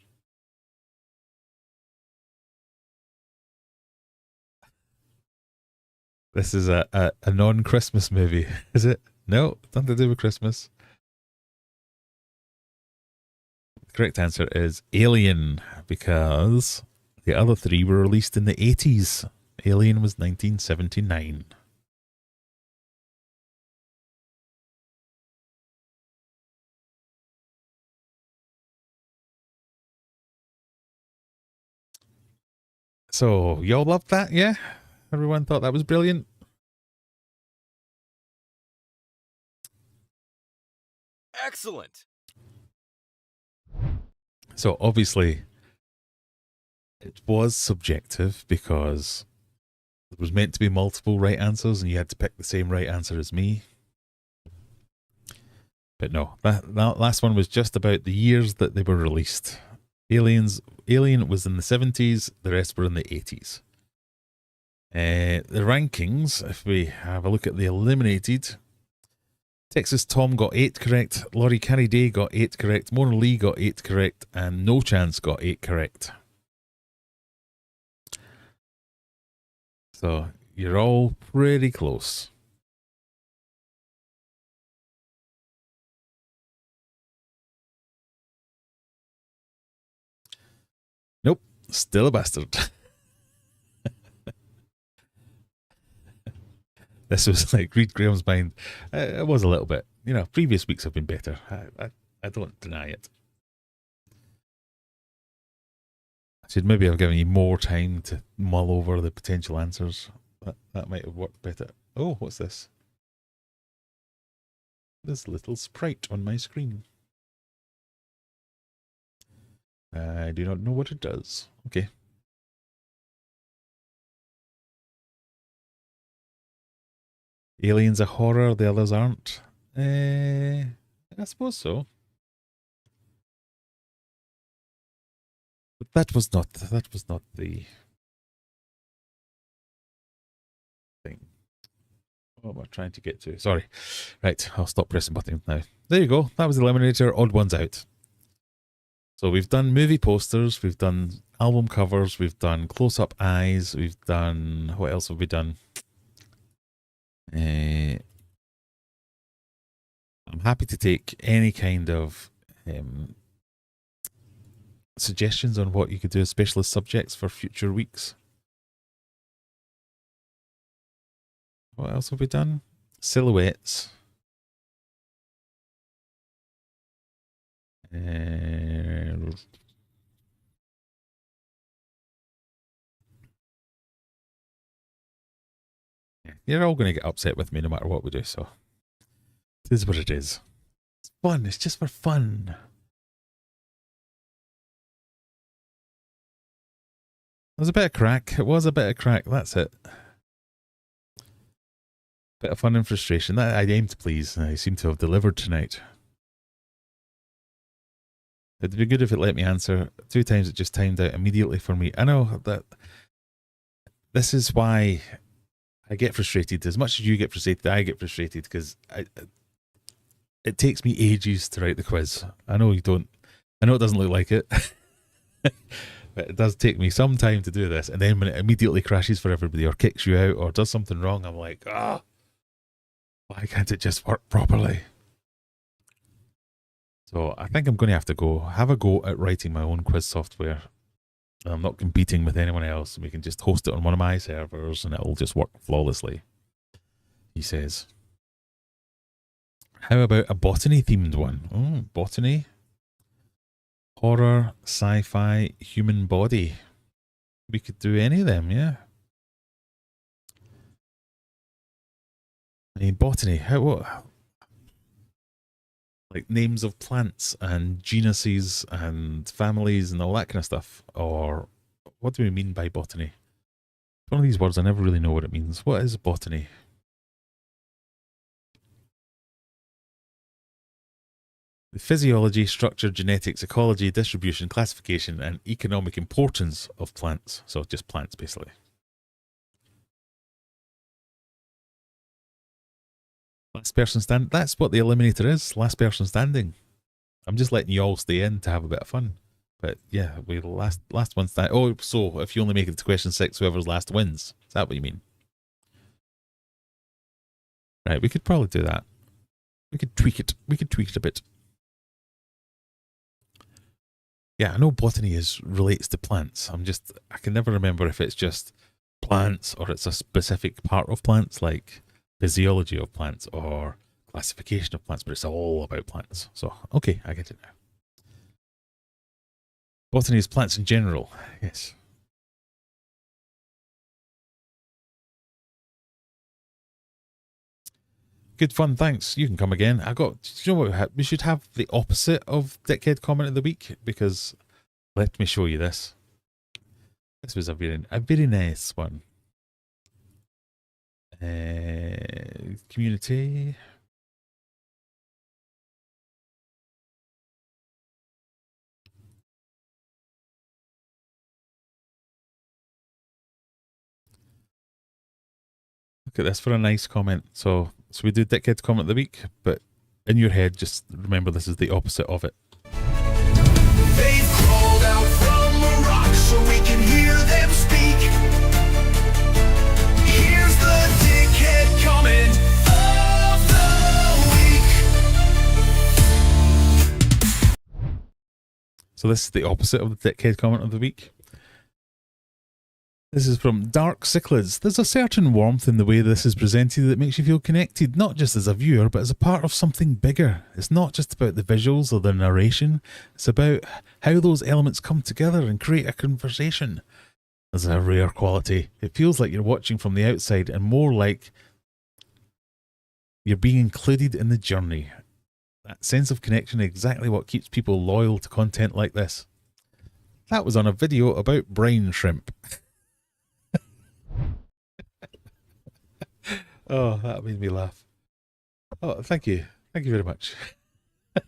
This is a non-Christmas movie, is it? No, nothing to do with Christmas. The correct answer is Alien, because the other 3 were released in the 80s. Alien was 1979. So, y'all loved that, yeah? Everyone thought that was brilliant? Excellent. So, obviously, it was subjective because there was meant to be multiple right answers and you had to pick the same right answer as me. But no, that last one was just about the years that they were released. Alien was in the 70s, the rest were in the 80s. The rankings, if we have a look at the eliminated, Texas Tom got 8 correct, Laurie Carey Day got 8 correct, Mona Lee got 8 correct, and No Chance got 8 correct. So you're all pretty close. Nope, still a bastard. This was like read Graham's mind. It was a little bit. You know, previous weeks have been better. I don't deny it. I should maybe have given you more time to mull over the potential answers. That might have worked better. Oh, what's this? This little sprite on my screen. I do not know what it does. Okay. Alien's a horror, the others aren't. I suppose so. But that was not the thing. What am I trying to get to? Sorry. Right, I'll stop pressing buttons now. There you go. That was Eliminator. Odd ones out. So we've done movie posters, we've done album covers, we've done close-up eyes, we've done... What else have we done? I'm happy to take any kind of suggestions on what you could do as specialist subjects for future weeks. What else have we done? Silhouettes. You're all going to get upset with me no matter what we do, so it is what it is. It's fun. It's just for fun. It was a bit of crack. It was a bit of crack. That's it. Bit of fun and frustration. That I aim to please. I seem to have delivered tonight. It'd be good if it let me answer. 2 times it just timed out immediately for me. I know that this is why I get frustrated. As much as you get frustrated, I get frustrated because it takes me ages to write the quiz. I know you don't. I know it doesn't look like it. But it does take me some time to do this. And then when it immediately crashes for everybody or kicks you out or does something wrong, I'm like, why can't it just work properly? So I think I'm going to have to have a go at writing my own quiz software. I'm not competing with anyone else. We can just host it on one of my servers and it'll just work flawlessly, he says. How about a botany themed one? Botany. Horror, sci-fi, human body. We could do any of them, yeah. I mean, botany. like names of plants and genuses and families and all that kind of stuff? Or what do we mean by botany? One of these words, I never really know what it means. What is botany? The physiology, structure, genetics, ecology, distribution, classification, and economic importance of plants. So just plants, basically. Last person standing. That's what the Eliminator is. Last person standing. I'm just letting you all stay in to have a bit of fun. But yeah, we last one stand. Oh, so if you only make it to question 6, whoever's last wins. Is that what you mean? Right, we could probably do that. We could tweak it. We could tweak it a bit. Yeah, I know botany relates to plants. I can never remember if it's just plants or it's a specific part of plants, like physiology of plants or classification of plants, but it's all about plants. So, okay, I get it now. Botany is plants in general, yes. Good fun, thanks. You can come again. Do you know what we should have? The opposite of Dickhead Comment of the Week, because let me show you this. This was a very nice one. Community. Look at this for a nice comment. So we do Dickhead Comment of the Week, but in your head, just remember this is the opposite of it. They've crawled out from a rock so we can hear them speak. Here's the Dickhead Comment of the Week. So this is the opposite of the Dickhead Comment of the Week. This is from Dark Cichlids. There's a certain warmth in the way this is presented that makes you feel connected, not just as a viewer, but as a part of something bigger. It's not just about the visuals or the narration. It's about how those elements come together and create a conversation. There's a rare quality. It feels like you're watching from the outside and more like you're being included in the journey. That sense of connection is exactly what keeps people loyal to content like this. That was on a video about brine shrimp. Oh, that made me laugh. Oh, thank you. Thank you very much. I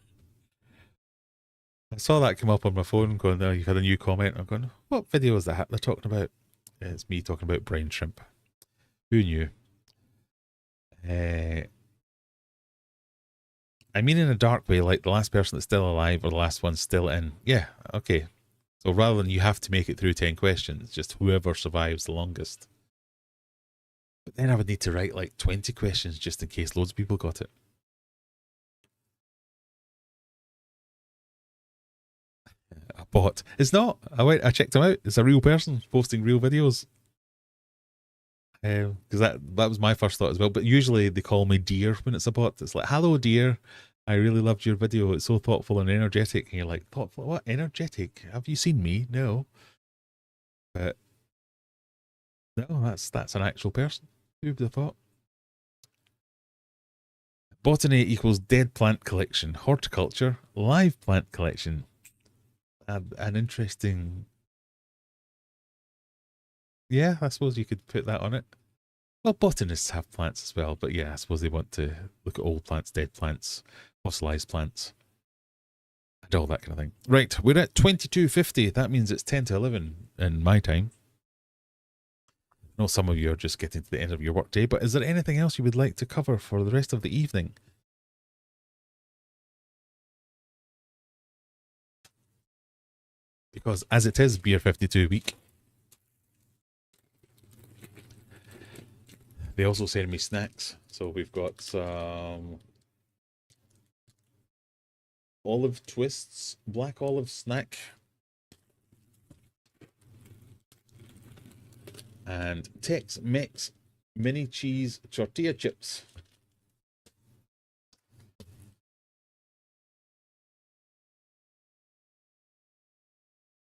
saw that come up on my phone going, oh, you've had a new comment. I'm going, what video is that they're talking about? It's me talking about brine shrimp. Who knew? I mean in a dark way, like the last person that's still alive or the last one still in. Yeah, okay. So rather than you have to make it through 10 questions, just whoever survives the longest. But then I would need to write like 20 questions just in case loads of people got it. A bot. It's not. I checked him out. It's a real person posting real videos. Because that was my first thought as well. But usually they call me dear when it's a bot. It's like, hello dear, I really loved your video. It's so thoughtful and energetic. And you're like, thoughtful? What? Energetic? Have you seen me? No. But no, that's an actual person. Who would have thought? Botany equals dead plant collection. Horticulture, live plant collection. An interesting... Yeah, I suppose you could put that on it. Well, botanists have plants as well, but yeah, I suppose they want to look at old plants, dead plants, fossilized plants, and all that kind of thing. Right, we're at 22:50. That means it's 10 to 11 in my time. I know some of you are just getting to the end of your workday, but is there anything else you would like to cover for the rest of the evening? Because as it is Beer 52 week, they also send me snacks. So we've got some olive twists, black olive snack, and Tex-Mex mini cheese tortilla chips.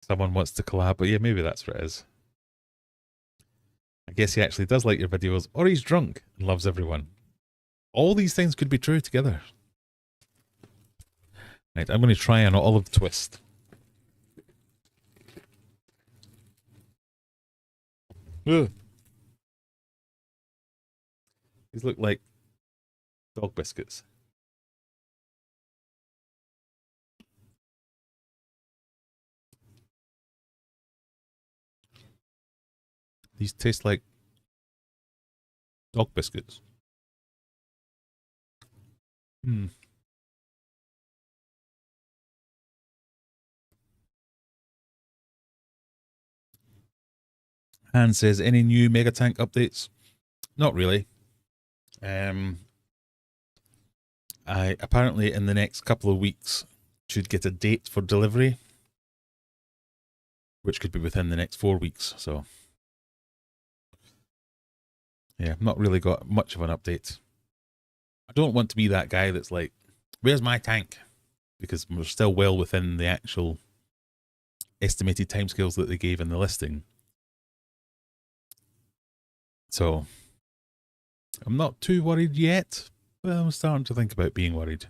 Someone wants to collab, but yeah, maybe that's what it is. I guess he actually does like your videos, or he's drunk and loves everyone. All these things could be true together. Right, I'm going to try an olive twist. Ugh. These look like dog biscuits. These taste like dog biscuits. Hmm. Han says, any new Mega Tank updates? Not really. I apparently in the next couple of weeks should get a date for delivery, which could be within the next 4 weeks. So yeah, not really got much of an update. I don't want to be that guy that's like, where's my tank? Because we're still well within the actual estimated timescales that they gave in the listing. So I'm not too worried yet, but I'm starting to think about being worried.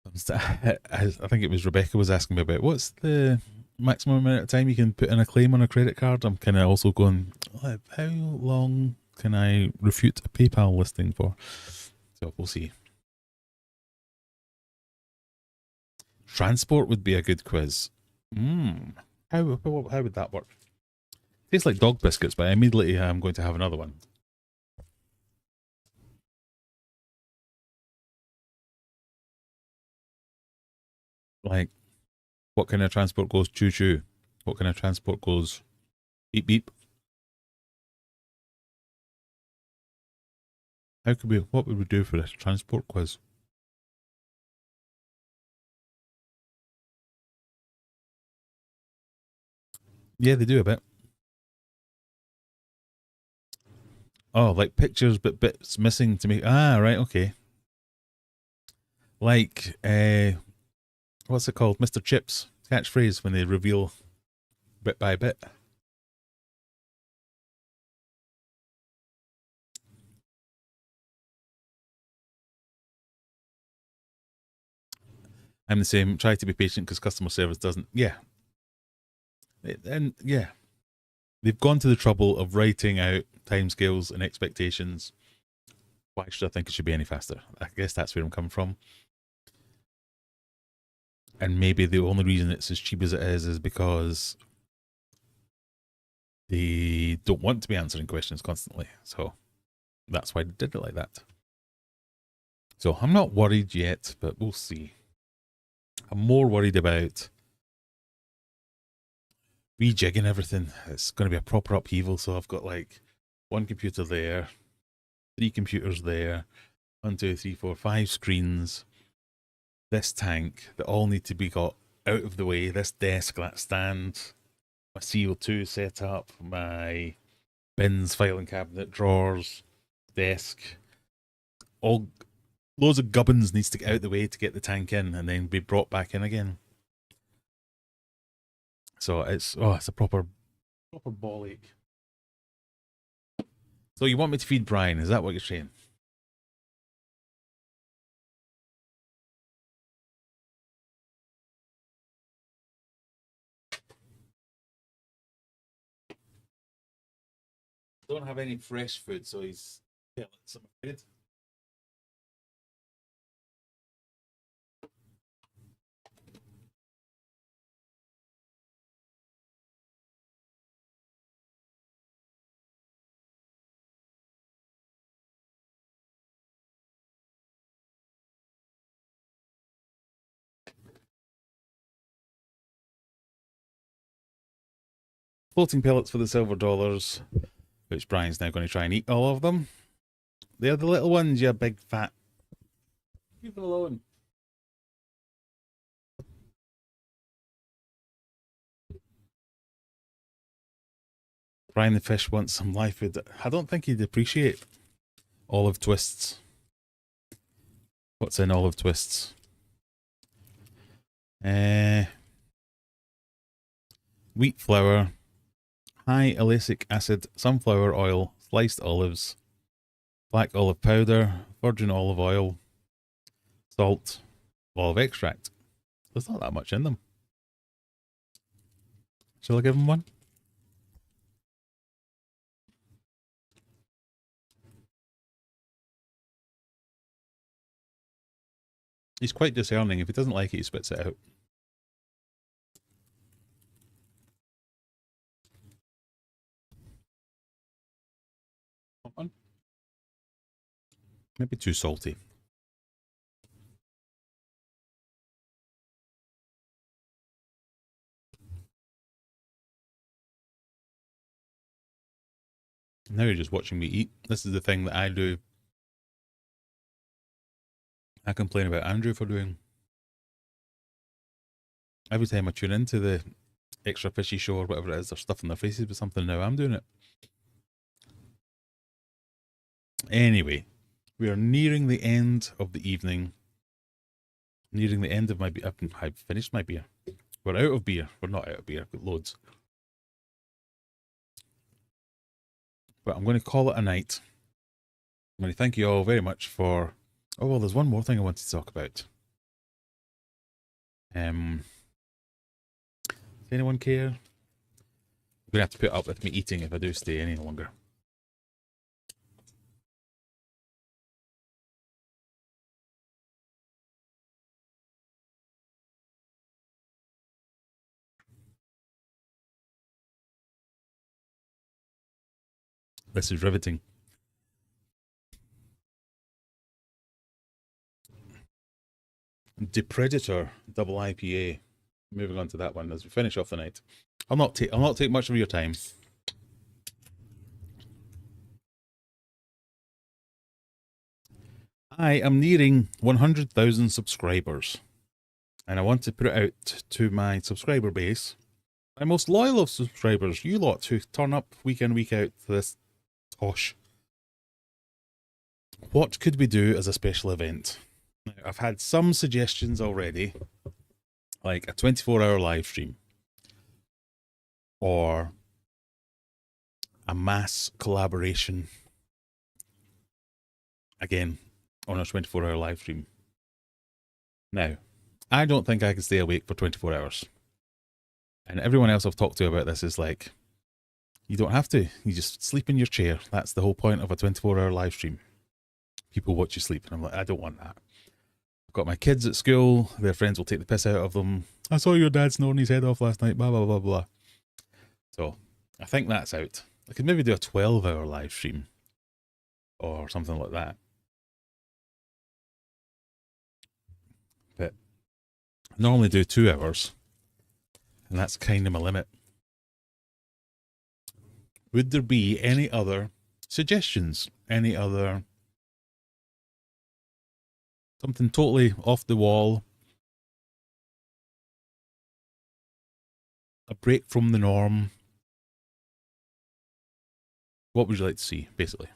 I think it was Rebecca was asking me about what's the maximum amount of time you can put in a claim on a credit card. I'm kind of also going, how long can I refute a PayPal listing for? So we'll see. Transport would be a good quiz. How would that work? Tastes like dog biscuits, but immediately I'm going to have another one. Like, what kind of transport goes choo choo? What kind of transport goes beep beep? What would we do for this transport quiz? Yeah, they do a bit. Oh, like pictures, but bits missing to me. Ah, right, okay. Like, what's it called? Mr. Chips catchphrase when they reveal bit by bit. I'm the same. Try to be patient because customer service doesn't. Yeah. And yeah, they've gone to the trouble of writing out timescales and expectations. Why should I think it should be any faster? I guess that's where I'm coming from. And maybe the only reason it's as cheap as it is because they don't want to be answering questions constantly. So that's why they did it like that. So I'm not worried yet, but we'll see. I'm more worried about rejigging everything. It's going to be a proper upheaval. So I've got like one computer there, 3 computers there, 1, 2, 3, 4, 5 screens, this tank that all need to be got out of the way, this desk, that stand, my CO2 setup, my bins, filing cabinet, drawers, desk, all loads of gubbins needs to get out of the way to get the tank in and then be brought back in again. So it's a proper ball ache. So you want me to feed Brian? Is that what you're saying? Don't have any fresh food, so he's pellets, I'm afraid. Floating pellets for the silver dollars, which Brian's now going to try and eat all of them. They're the little ones, you big fat. Leave them alone. Brian the fish wants some live food. I don't think he'd appreciate olive twists. What's in olive twists? Wheat flour, high oleic acid, sunflower oil, sliced olives, black olive powder, virgin olive oil, salt, olive extract. There's not that much in them. Shall I give him one? He's quite discerning. If he doesn't like it, he spits it out. One. Maybe too salty. Now you're just watching me eat. This is the thing that I do. I complain about Andrew for doing. Every time I tune into the extra fishy show or whatever it is, they're stuffing their faces with something. Now I'm doing it. Anyway, we are nearing the end of the evening. Nearing the end of my beer. I've finished my beer. We're out of beer. We're not out of beer. I've got loads. But I'm going to call it a night. I'm going to thank you all very much for... Oh, well, there's one more thing I wanted to talk about. Does anyone care? I'm going to have to put up with me eating if I do stay any longer. This is riveting. Depredator double IPA. Moving on to that one as we finish off the night. I'll not take much of your time. I am nearing 100,000 subscribers, and I want to put it out to my subscriber base, my most loyal of subscribers, you lot who turn up week in, week out to this tosh. What could we do as a special event? Now, I've had some suggestions already, like a 24-hour live stream or a mass collaboration, again, on a 24-hour live stream. Now, I don't think I can stay awake for 24 hours. And everyone else I've talked to about this is like, you don't have to. You just sleep in your chair. That's the whole point of a 24-hour live stream. People watch you sleep. And I'm like, I don't want that. I've got my kids at school. Their friends will take the piss out of them. I saw your dad snoring his head off last night, blah, blah, blah, blah. So I think that's out. I could maybe do a 12-hour live stream or something like that. But I normally do 2 hours, and that's kind of my limit. Would there be any other suggestions? Any other... something totally off the wall? A break from the norm? What would you like to see, basically?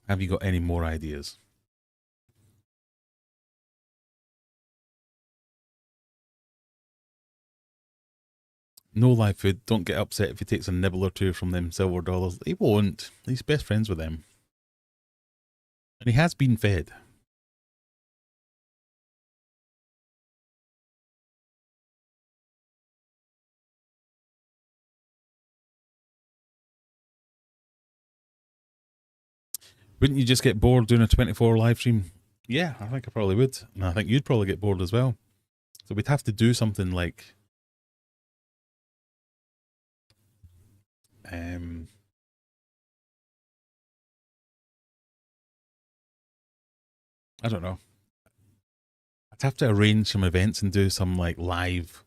Have you got any more ideas? No live food. Don't get upset if he takes a nibble or two from them silver dollars. He won't. He's best friends with them. And he has been fed. Wouldn't you just get bored doing a 24 live stream? Yeah, I think I probably would. And I think you'd probably get bored as well. So we'd have to do something like... I don't know. I'd have to arrange some events and do some like live,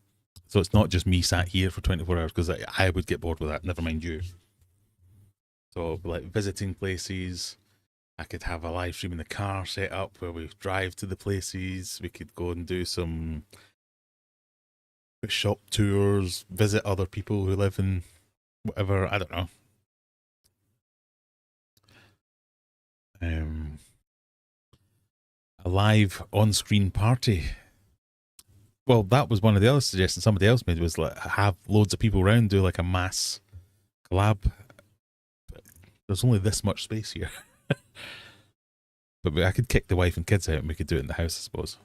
so it's not just me sat here for 24 hours, because I would get bored with that, never mind you. So like visiting places, I could have a live stream in the car set up where we drive to the places. We could go and do some shop tours, visit other people who live in whatever, I don't know. A live on-screen party. Well, that was one of the other suggestions somebody else made, was like have loads of people around, do like a mass collab. But there's only this much space here. But I could kick the wife and kids out and we could do it in the house, I suppose.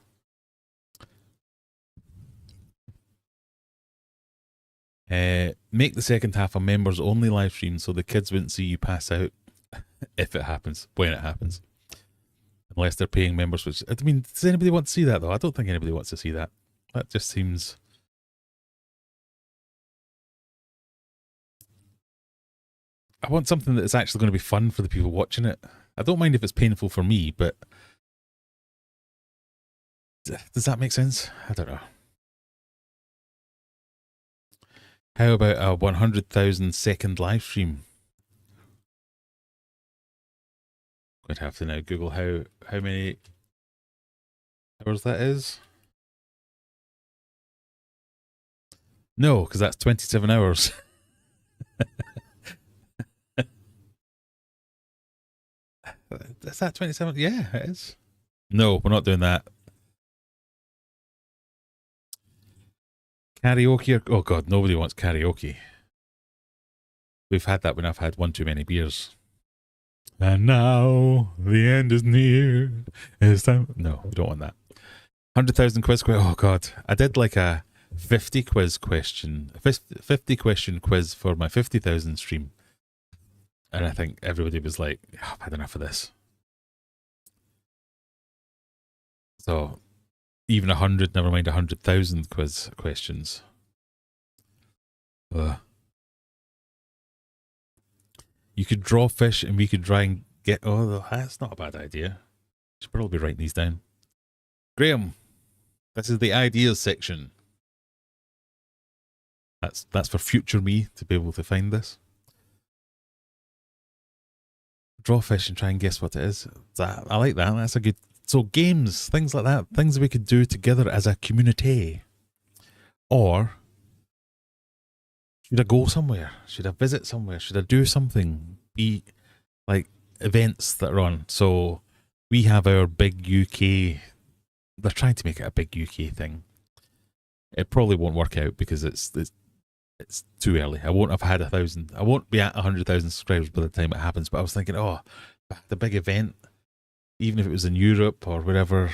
Make the second half a members only live stream so the kids wouldn't see you pass out if it happens, when it happens. Unless they're paying members, which, I mean, does anybody want to see that though? I don't think anybody wants to see that. That just seems... I want something that's actually going to be fun for the people watching it. I don't mind if it's painful for me, but does that make sense? I don't know. How about a 100,000 second live stream? I'd have to now Google how many hours that is. No, because that's 27 hours. Is that 27? Yeah, it is. No, we're not doing that. Karaoke? Oh God, nobody wants karaoke. We've had that when I've had one too many beers. And now the end is near. It's time. No, we don't want that. 100,000 quiz. Oh God, I did like a 50 question quiz for my 50,000 stream. And I think everybody was like, oh, I've had enough of this. So, even 100, never mind 100,000 quiz questions. You could draw fish and we could try and get... Oh, that's not a bad idea. Should probably be writing these down. Graham, this is the ideas section. That's for future me to be able to find this. Draw fish and try and guess what it is. I like that. That's a good... So games, things like that, things we could do together as a community. Or should I go somewhere? Should I visit somewhere? Should I do something? Be like events that are on. So we have our big UK... They're trying to make it a big UK thing. It probably won't work out because it's too early. I won't have had 1,000. I won't be at 100,000 subscribers by the time it happens. But I was thinking, oh, the big event, even if it was in Europe or wherever,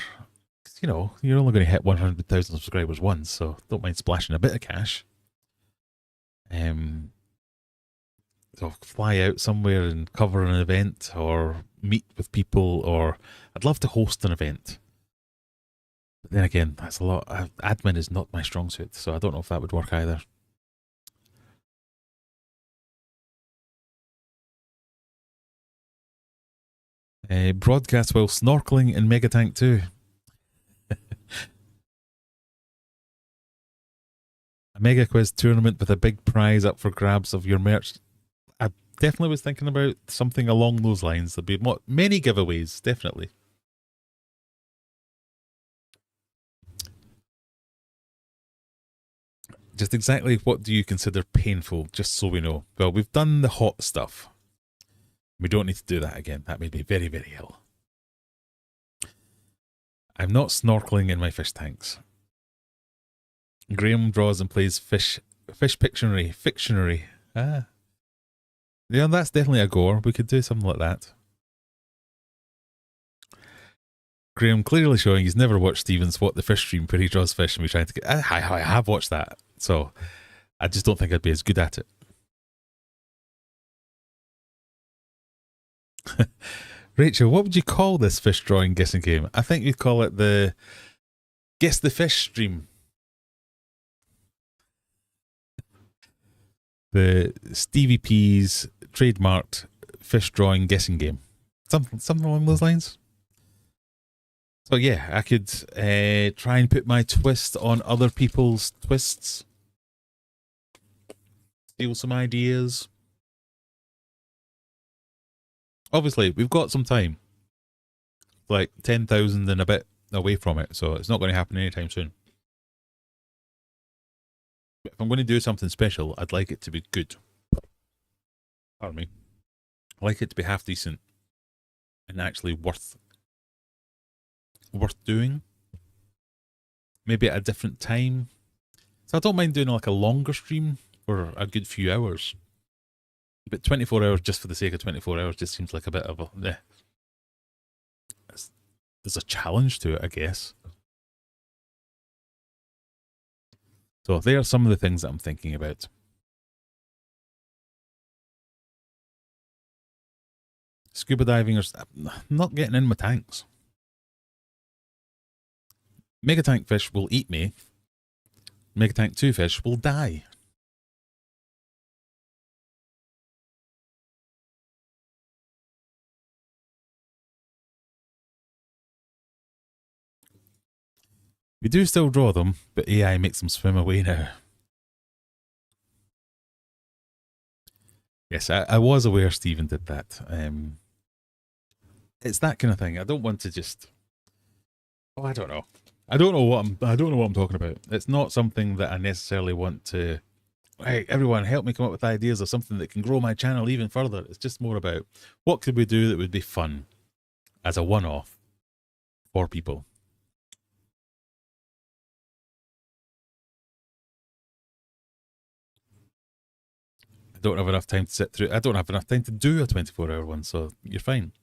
you know, you're only going to hit 100,000 subscribers once, so don't mind splashing a bit of cash. So fly out somewhere and cover an event or meet with people, or I'd love to host an event. But then again, that's a lot. Admin is not my strong suit, so I don't know if that would work either. Broadcast while snorkeling in Megatank 2. A mega quiz tournament with a big prize up for grabs of your merch. I definitely was thinking about something along those lines. There'll be many giveaways, definitely. Just exactly what do you consider painful, just so we know? Well, we've done the hot stuff. We don't need to do that again. That made me very, very ill. I'm not snorkeling in my fish tanks. Graham draws and plays fish Fictionary. Ah. Yeah, that's definitely a goer. We could do something like that. Graham clearly showing he's never watched Steven's What the Fish stream where he draws fish and we trying to get... I have watched that. So I just don't think I'd be as good at it. Rachel, what would you call this fish drawing guessing game? I think you'd call it the Guess the Fish stream. The Stevie P's trademarked fish drawing guessing game. Something along those lines. So yeah, I could try and put my twist on other people's twists. Steal some ideas. Obviously, we've got some time. Like 10,000 and a bit away from it, so it's not going to happen anytime soon. If I'm going to do something special, I'd like it to be good. Pardon me. I like it to be half decent and actually worth doing. Maybe at a different time. So I don't mind doing like a longer stream for a good few hours. But 24 hours just for the sake of 24 hours just seems like a bit of a... there's a challenge to it, I guess. So there are some of the things that I'm thinking about. Scuba diving, or not getting in my tanks. Mega tank fish will eat me. Mega tank 2 fish will die. We do still draw them, but AI makes them swim away now. Yes, I was aware Stephen did that. It's that kind of thing. I don't want to just. Oh, I don't know. I don't know what I'm talking about. It's not something that I necessarily want to. Hey, everyone, help me come up with ideas of something that can grow my channel even further. It's just more about what could we do that would be fun as a one-off for people. Don't have enough time to sit through. I don't have enough time to do a 24-hour one, so you're fine.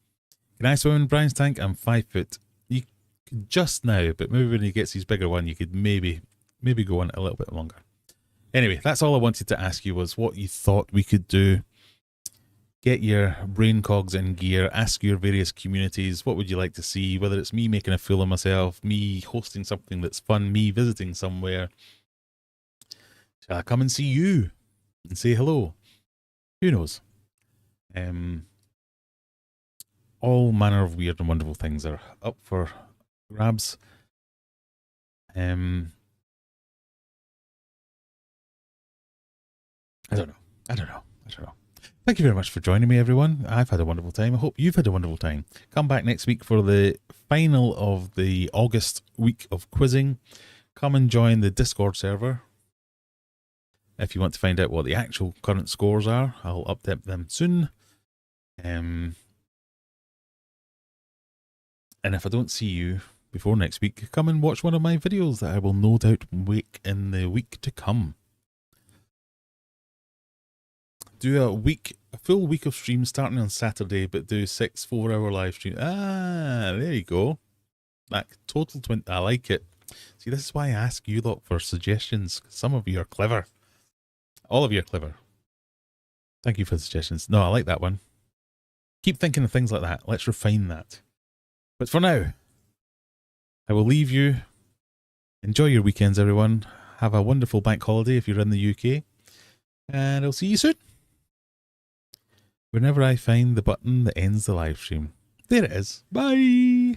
Can I swim in Brian's tank? I'm 5 foot. You could just now, but maybe when he gets his bigger one, you could maybe go on a little bit longer. Anyway, that's all I wanted to ask you, was what you thought we could do. Get your brain cogs in gear. Ask your various communities, what would you like to see? Whether it's me making a fool of myself, me hosting something that's fun, me visiting somewhere. Shall I come and see you and say hello? Who knows? All manner of weird and wonderful things are up for grabs. I don't know. Thank you very much for joining me, everyone. I've had a wonderful time. I hope you've had a wonderful time. Come back next week for the final of the August week of quizzing. Come and join the Discord server. If you want to find out what the actual current scores are, I'll update them soon. And if I don't see you before next week, come and watch one of my videos that I will no doubt make in the week to come. Do a full week of streams starting on Saturday, but do 6 4-hour live streams. Ah, there you go. That total 20. I like it. See, this is why I ask you lot for suggestions. Some of you are clever. All of you are clever. Thank you for the suggestions. No, I like that one. Keep thinking of things like that. Let's refine that. But for now, I will leave you. Enjoy your weekends, everyone. Have a wonderful bank holiday if you're in the UK. And I'll see you soon. Whenever I find the button that ends the live stream. There it is. Bye.